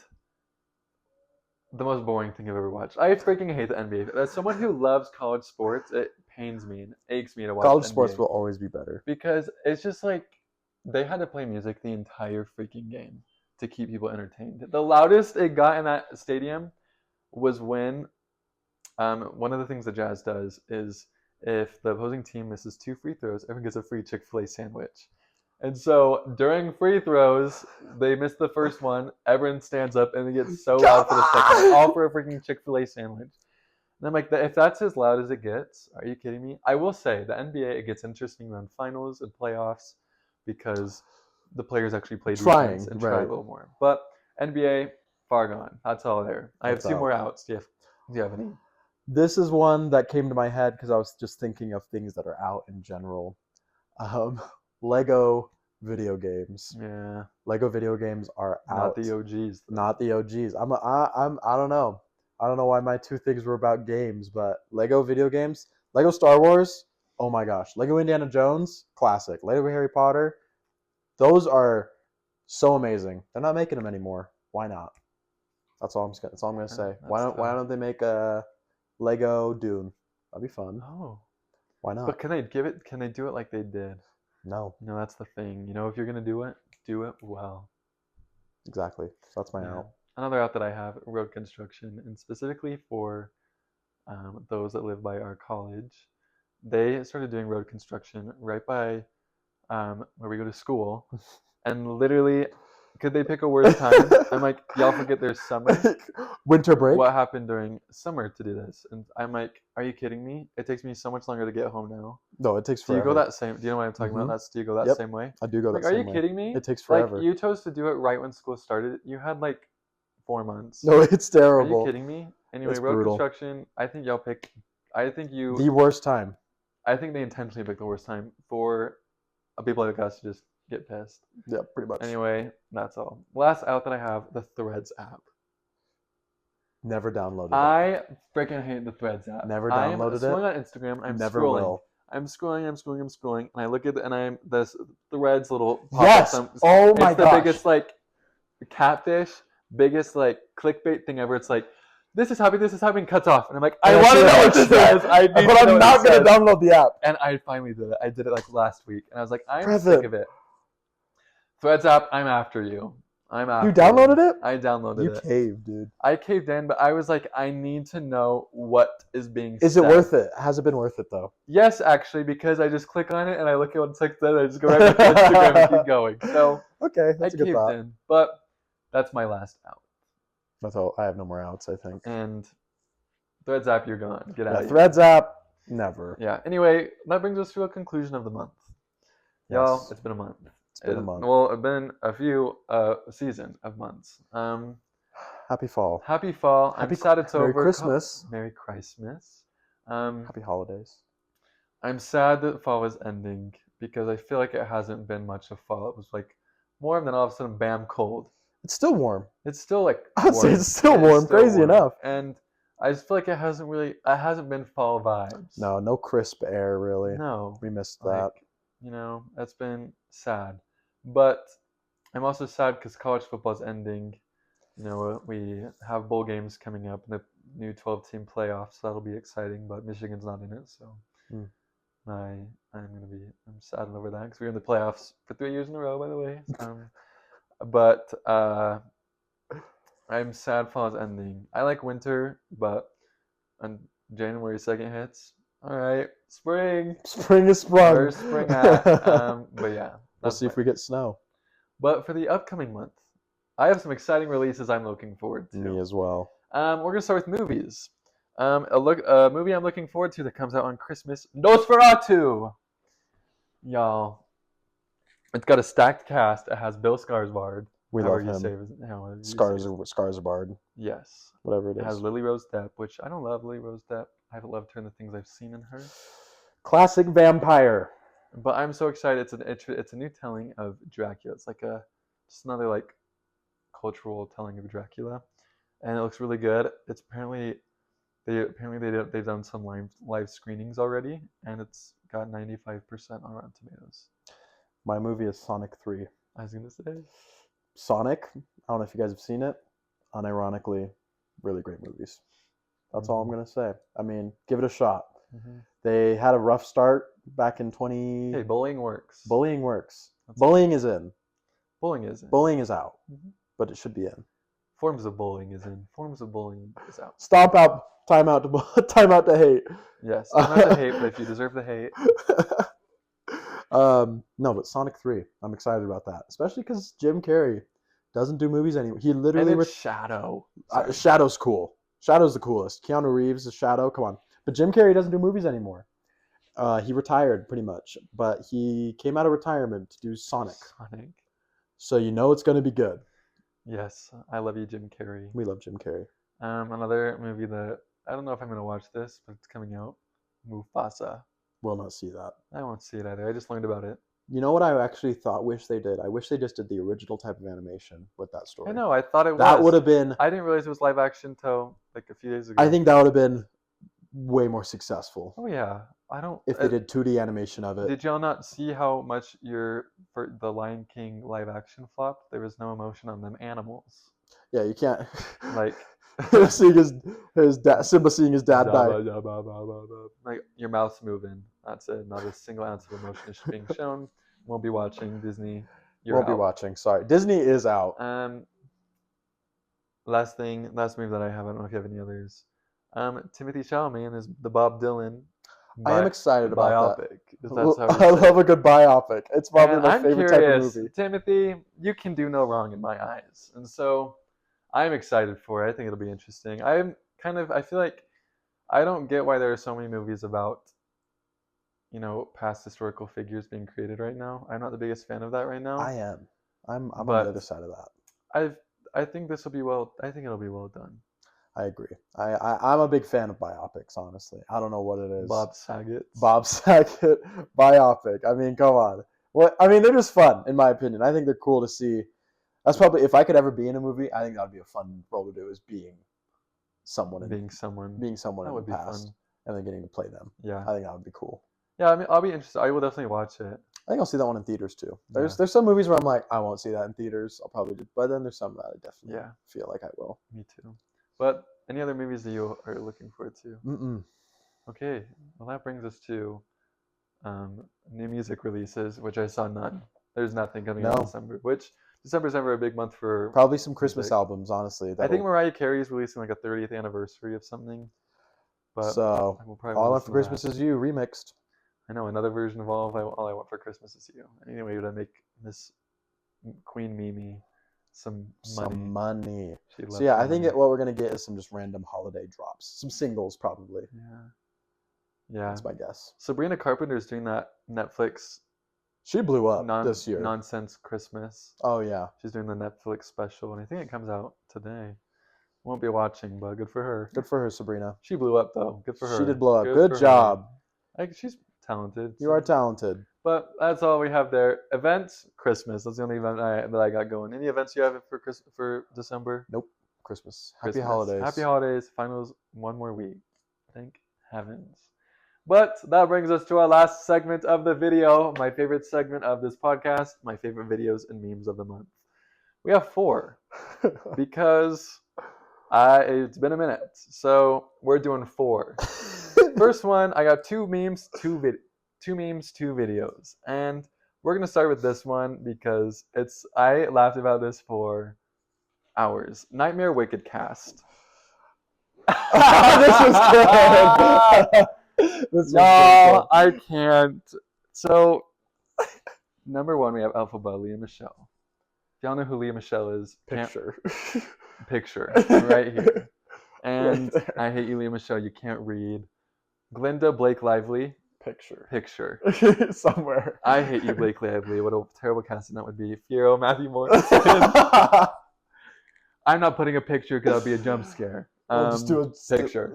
the most boring thing I've ever watched. I freaking hate the NBA. As someone who loves college sports, it pains me and aches me to watch College the sports NBA will always be better. because it's just like they had to play music the entire freaking game to keep people entertained. The loudest it got in that stadium was when one of the things the Jazz does is if the opposing team misses 2 free throws, everyone gets a free Chick-fil-A sandwich. And so during free throws, they miss the first one. Everyone stands up and it gets so loud for the second one, all for a freaking Chick-fil-A sandwich. And I'm like, if that's as loud as it gets, are you kidding me? I will say the NBA, it gets interesting around finals and playoffs because the players actually play defense and try a little more. But NBA, far gone. That's all there. I have 2 more outs. Do you have any? This is one that came to my head because I was just thinking of things that are out in general. Lego video games. Yeah. Lego video games are out. Not the OGs. Though. Not the OGs. I don't know. I don't know why my 2 things were about games, but Lego video games, Lego Star Wars, oh my gosh. Lego Indiana Jones, classic. Lego Harry Potter, those are so amazing. They're not making them anymore. Why not? That's all I'm gonna say. Why don't they make a Lego Dune? That'd be fun. Oh. Why not? But can they do it like they did? No. No, that's the thing. If you're gonna do it well. Exactly. So that's my out. Another out that I have, road construction, and specifically for those that live by our college, they started doing road construction right by where we go to school, and literally, could they pick a worse time? I'm like, y'all forget there's summer. Winter break? What happened during summer to do this? And I'm like, are you kidding me? It takes me so much longer to get home now. No, it takes forever. Do you know what I'm talking about? Do you go that same way? I do go that same way. Are you kidding me? It takes forever. Like, you chose to do it right when school started. You had like 4 months. No, it's terrible. Are you kidding me? Anyway, it's road brutal. construction, I think y'all picked, the worst time. I think they intentionally picked the worst time for people like us to just get pissed. Yeah, pretty much. Anyway, that's all. Last out that I have, the Threads app. Never downloaded it. I freaking hate the Threads app. Never downloaded it. I'm scrolling on Instagram. I'm Never scrolling. will. I'm scrolling, and I look at this Threads little yes. Oh my gosh. It's the biggest like catfish, biggest like clickbait thing ever. It's like, this is happening, cuts off, and I'm like, I want to know what this is. But I'm not gonna download the app. And I finally did it. I did it like last week, and I was like, I'm sick of it. Threads app, I'm after you. You downloaded it? I downloaded it. You caved, dude. I caved in, but I was like, I need to know what is being said. Is it worth it? Has it been worth it, though? Yes, actually, because I just click on it, and I look at what it said, and I just go right back to Instagram and keep going. So, okay, that's a good thought. In, but that's my last out. That's all. I have no more outs, I think. And Threads app, you're gone. Get out of here. Threads app, never. Yeah, anyway, that brings us to a conclusion of the month. Yes. Y'all, it's been a month. It's been a month. Well, it's been a few season of months. Happy fall. Happy fall. I'm sad it's over. Merry Christmas. Merry Christmas. Happy holidays. I'm sad that fall is ending because I feel like it hasn't been much of fall. It was like warm, then all of a sudden, bam, cold. It's still warm. It's still like I'd say it's still warm. Crazy enough. And I just feel like it hasn't been fall vibes. No crisp air really. No. We missed that. That's been sad. But I'm also sad because college football is ending. We have bowl games coming up and the new 12-team playoffs. So that'll be exciting, but Michigan's not in it, so I'm sad over that because we're in the playoffs for 3 years in a row, by the way. But I'm sad fall is ending. I like winter, but on January 2nd hits, all right, spring. Spring is sprung. Where's spring at? But yeah. We'll see if we get snow. But for the upcoming month, I have some exciting releases I'm looking forward to. Me as well. We're going to start with movies. A movie I'm looking forward to that comes out on Christmas, Nosferatu! Y'all, it's got a stacked cast. It has Bill Skarsgård. We love him. Skarsgård. Yes. Whatever it is. It has Lily Rose Depp, which I don't love Lily Rose Depp. I haven't loved her in the things I've seen in her. Classic vampire. But I'm so excited. It's a new telling of Dracula. It's like just another like cultural telling of Dracula, and it looks really good. It's they've done some live screenings already, and it's got 95% on Rotten Tomatoes. My movie is Sonic 3. I was gonna say Sonic. I don't know if you guys have seen it. Unironically, really great movies. That's all I'm gonna say. I mean, give it a shot. Mhm. They had a rough start back in 20. Hey, bullying works. Bullying works. That's Bullying is in. Bullying is in. Bullying is out, Mhm. but it should be in. Forms of bullying is in. Forms of bullying is out. Stop out. Time out to time out to hate. Yes, I'm not to hate, but if you deserve the hate, No, but Sonic 3. I'm excited about that, especially because Jim Carrey doesn't do movies anymore. He and literally it's Shadow. Sorry. Shadow's cool. Shadow's the coolest. Keanu Reeves is Shadow. Come on, but Jim Carrey doesn't do movies anymore. He retired pretty much, but he came out of retirement to do Sonic. Sonic. So you know it's going to be good. Yes, I love you, Jim Carrey. We love Jim Carrey. Another movie that I don't know if I'm gonna watch this, but it's coming out. Mufasa. Will not see that. I won't see it either. I just learned about it. You know what I actually wish they did? I wish they just did the original type of animation with that story. I know. I thought it was. That would have been. I didn't realize it was live action till like a few days ago. I think that would have been way more successful Oh yeah. I don't. if they did 2D animation of it. Did y'all not see how much for the Lion King live action flopped? There was no emotion on them animals. Yeah, you can't. Like seeing his dad, Simba seeing his dad die. like your mouth's moving. That's it. Not a single ounce of emotion is being shown. Won't be watching Disney. You're Won't be out. watching. Sorry, Disney is out. Last movie that I have. I don't know if you have any others. Timothy Chalamet is the Bob Dylan. I am excited about biopic. If that. that's how I love a good biopic. It's probably And my I'm favorite curious, type of movie. Timothy, you can do no wrong in my eyes. And so I'm excited for it. I think it'll be interesting. I feel like I don't get why there are so many movies about, past historical figures being created right now. I'm not the biggest fan of that right now. I am. I'm on the But other side of that. I think it'll be well done. I agree. I'm a big fan of biopics, honestly. I don't know what it is. Bob Saget. Biopic. I mean, come on. They're just fun, in my opinion. I think they're cool to see. That's probably, if I could ever be in a movie, I think that would be a fun role to do, is being someone Being someone that in would the be past fun. and then getting to play them. Yeah. I think that would be cool. Yeah, I mean, I'll be interested. I will definitely watch it. I think I'll see that one in theaters too. There's some movies where I'm like, I won't see that in theaters. I'll probably do, but then there's some that I definitely feel like I will. Me too. But any other movies that you are looking forward to? Mm-mm. Okay, well that brings us to new music releases, which I saw none. There's nothing coming out in December, which December's never a big month for. Probably some Christmas albums, honestly. I think Mariah Carey is releasing like a 30th anniversary of something. But so All I Want for Christmas Is You remixed. I know, another version of All I Want for Christmas Is You. Anyway, would I make Miss Queen Mimi some money? So yeah, I think what we're gonna get is some just random holiday drops, some singles probably. Yeah, that's my guess. Sabrina Carpenter's doing that Netflix. She blew up this year. Nonsense Christmas. Oh yeah, she's doing the Netflix special, and I think it comes out today. Won't be watching, but good for her. Good for her, Sabrina. She blew up though. Good for her. She did blow up. Good job. She's talented. You are talented. But that's all we have there. Events, Christmas. That's the only event that I got going. Any events you have for December? Nope. Christmas. Happy holidays. Happy holidays. Finals one more week. Thank heavens. But that brings us to our last segment of the video. My favorite segment of this podcast. My favorite videos and memes of the month. We have 4 because it's been a minute. So we're doing 4. First one, I got 2 memes, 2 videos. And we're going to start with this one because I laughed about this for hours. Nightmare Wicked cast. This was good. No, I can't. So, number 1, we have Alphaba, Leah Michelle. If y'all know who Leah Michelle is, picture right here. And right I hate you, Leah Michelle. You can't read. Glinda, Blake Lively. Picture. Somewhere. I hate you, Blake Lively. What a terrible casting that would be. Fiero, Matthew Morrison. I'm not putting a picture because that would be a jump scare. We'll just do a picture.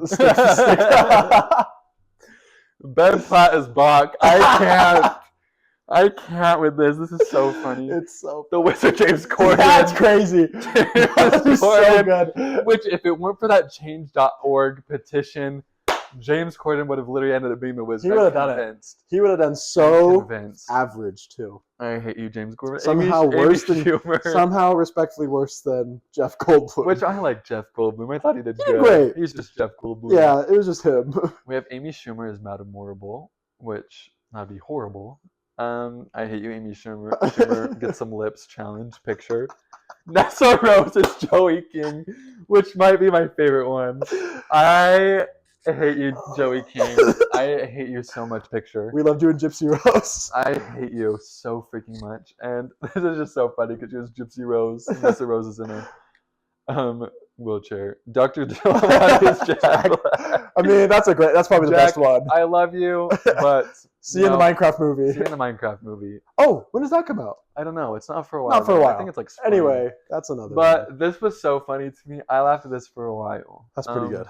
Ben Platt is Bach. I can't with this. This is so funny. It's so the Wizard James Corden. That's crazy. That's so good. Which, if it weren't for that change.org petition, James Corden would have literally ended up being the wizard. He would have done it. He would have done so average too. I hate you, James Corden. Somehow somehow respectfully worse than Jeff Goldblum. Which I like Jeff Goldblum. I thought he did good. Great. He's just Jeff Goldblum. Yeah, it was just him. We have Amy Schumer as Madame Morrible, which that'd be horrible. I hate you, Amy Schumer. Schumer get some lips challenge picture. Nessa Rose is Joey King, which might be my favorite one. I hate you, Joey King. I hate you so much picture. We love doing Gypsy Rose. I hate you so freaking much. And this is just so funny because she was Gypsy Rose. Nessa Rose is in a wheelchair. Dr. Jill is Jack. I mean, that's probably the best one. I love you, but see you in the Minecraft movie. See you in the Minecraft movie. Oh, when does that come out? I don't know. It's not for a while. Not for a while. I think it's like spring. Anyway, that's another But one. this was so funny to me. I laughed at this for a while. That's pretty good.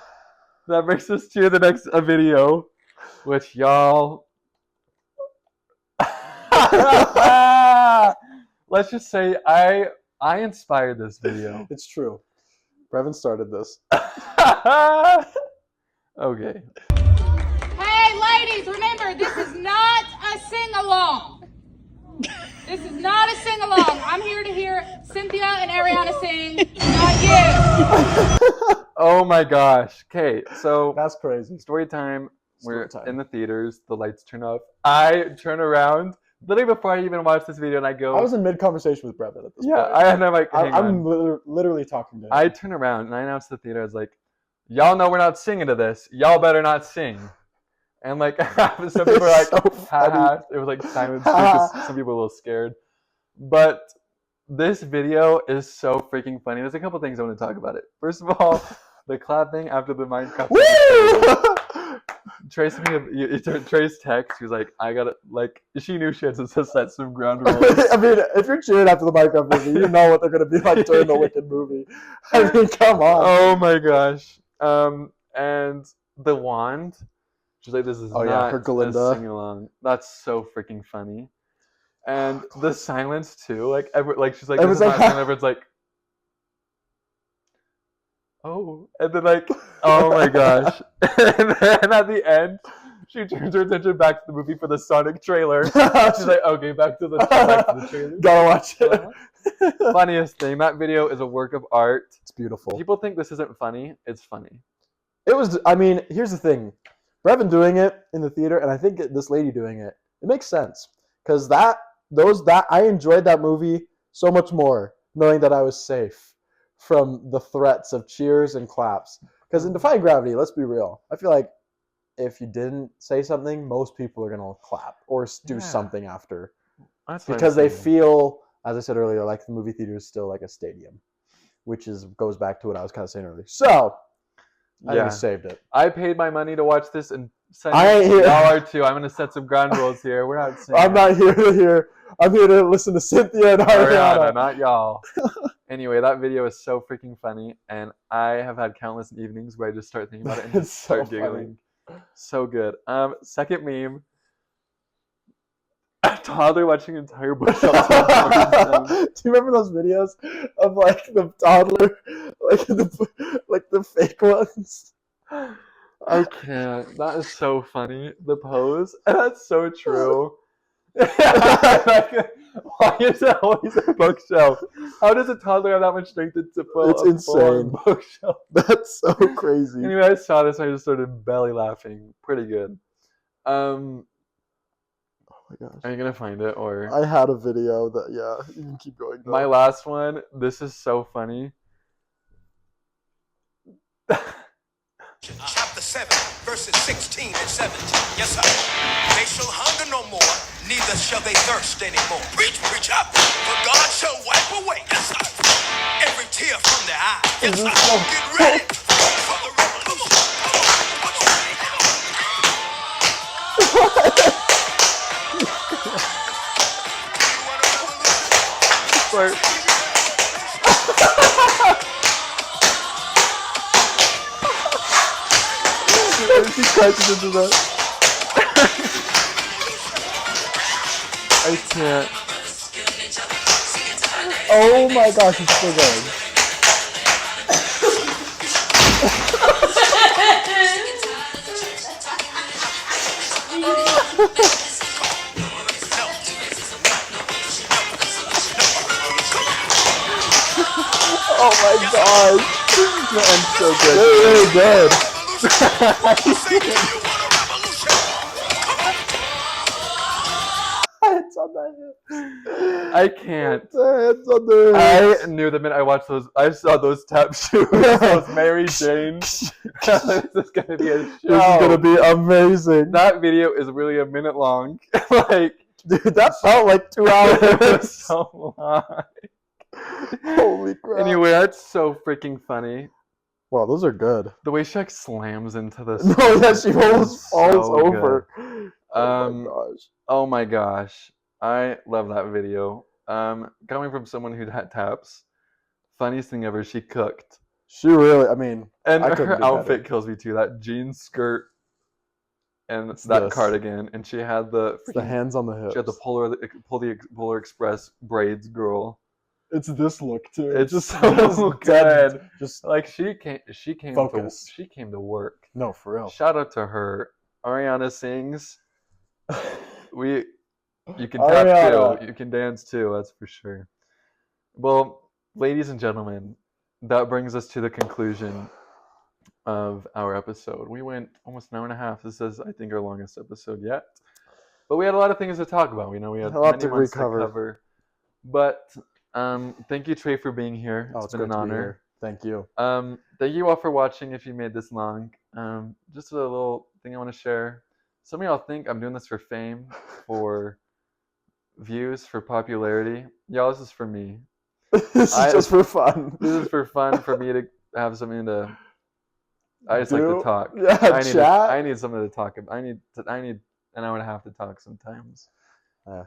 That brings us to the next video, which y'all... Let's just say I inspired this video. It's true. Brevin started this. Okay. Hey, ladies, remember, this is not a sing-along. This is not a sing-along. I'm here to hear Cynthia and Ariana sing, not you. Oh my gosh. Okay, so that's crazy. Story time. We're in the theaters. The lights turn off. I turn around literally before I even watched this video, and I go. I was in mid-conversation with Brevin at this point. Yeah, and I'm like, I'm literally talking to him. I turn around and I announce to the theater, I was like, y'all know we're not singing to this. Y'all better not sing. And like, some people were like, haha. It was like silence because some people were a little scared. But this video is so freaking funny. There's a couple things I want to talk about it. First of all, the clapping after the Minecraft. Trey's text. She was like, I gotta, like, she knew she had to set some ground rules. I mean, if you're cheering after the Minecraft movie, you know what they're gonna be like during the Wicked movie. I mean, come on. Oh my gosh. And the wand. She's like, this is not her Galinda. a sing-along. That's so freaking funny. And the silence too. Like, she's like, this is not sing-along. Everyone's like, oh. And then like, oh my gosh. And then at the end, she turns her attention back to the movie for the Sonic trailer. She's like, okay, back to the trailer. Gotta watch it. Funniest thing, that video is a work of art. It's beautiful. People think this isn't funny. It's funny. It was, I mean, here's the thing. Brevin doing it in the theater, and I think this lady doing it, it makes sense. Because I enjoyed that movie so much more knowing that I was safe from the threats of cheers and claps. Because in Defying Gravity, let's be real, I feel like if you didn't say something, most people are going to clap or do something after. Because they feel, as I said earlier, like the movie theater is still like a stadium, which goes back to what I was kind of saying earlier. So, I think we saved it. I paid my money to watch this, and I ain't here. Y'all are too. I'm going to set some ground rules here. We're not saying. I'm not here to hear. I'm here to listen to Cynthia and Ariana. Not y'all. Anyway, that video is so freaking funny, and I have had countless evenings where I just start thinking about it and just start giggling. So good. Second meme. A toddler watching an entire bookshelf. Do you remember those videos of like the toddler, like the fake ones? I can't. That is so funny. The pose. And that's so true. Why is it always a bookshelf? How does a toddler have that much strength to pull It's insane. Bookshelf? That's so crazy. Anyway, I saw this and I just started belly laughing. Pretty good. Oh my gosh. Are you gonna find it or? I had a video that you can keep going. Though. My last one. This is so funny. Chapter 7, verses 16 and 17. Yes, sir. They shall hunger no more, neither shall they thirst anymore. Preach, preach up, for God shall wipe away, yes, sir, every tear from their eye. Yes, sir. Get ready for the revolution. You want a revolution? She crashes into that. I can't. Oh my gosh, it's still going. Oh my gosh. I'm so Really, good. really good. Hands on that hip. I can't. Hands on the I hips. knew the minute I watched those. I saw those tap shoes, those Mary Janes. This is gonna be a show. This is gonna be amazing. That video is really a minute long. Like, Dude, that felt like 2 it was hours. so long. Holy crap. Anyway, that's so freaking funny. Wow, those are good. The way she like slams into this. No, yeah, she almost falls so over. Oh my Um, gosh. Oh my gosh, I love that video. Coming from someone who had taps, funniest thing ever. She cooked, She really, I mean, and I couldn't her do outfit better. kills me too. That jean skirt and It's that this. cardigan, and she had the It's the freaking- hands on the hips. She had the Polar Express braids, girl. It's this look too. It's just so just dead. good. Just Like she came Focus. to work. no, for real. Shout out to her. Ariana sings. You can tap Ariana. too. You can dance too. That's for sure. Well, ladies and gentlemen, that brings us to the conclusion of our episode. We went almost an hour and a half. This is, I think, our longest episode yet. But we had a lot of things to talk about. You know, we had A lot many to months recover. to cover. But thank you, Trey, for being here. Oh, It's it's been great an to be honor. here. Thank you. Thank you all for watching. If you made this long, just a little thing I want to share. Some of y'all think I'm doing this for fame, for views, for popularity. Y'all, this is for me. This is just for fun. This is for fun, for me to have something to. I just like to Do- talk. Yeah, chat. I need something to talk about. I need an hour and a half to talk sometimes.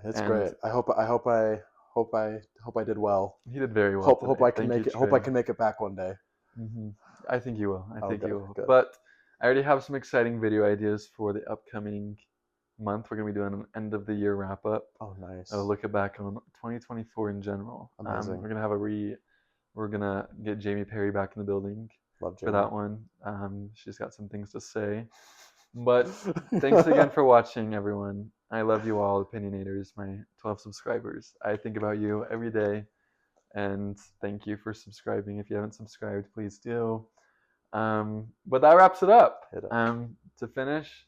It's And- great. I hope I did well. He did very well. Hope today. I can Thank make you, it. Hope I Trey. can make it back one day. I think you will. I Oh, think good, you will. good. But I already have some exciting video ideas for the upcoming month. We're gonna be doing an end of the year wrap up. Oh, nice. Look back on 2024 in general. Amazing. We're gonna have we're gonna get Jamie Perry back in the building Love for Jamie. that one. She's got some things to say. But thanks again for watching, everyone. I love you all, opinionators, my 12 subscribers. I think about you every day, and thank you for subscribing. If you haven't subscribed, please do. But that wraps it up. Hit it. To finish,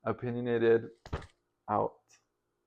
opinionated out.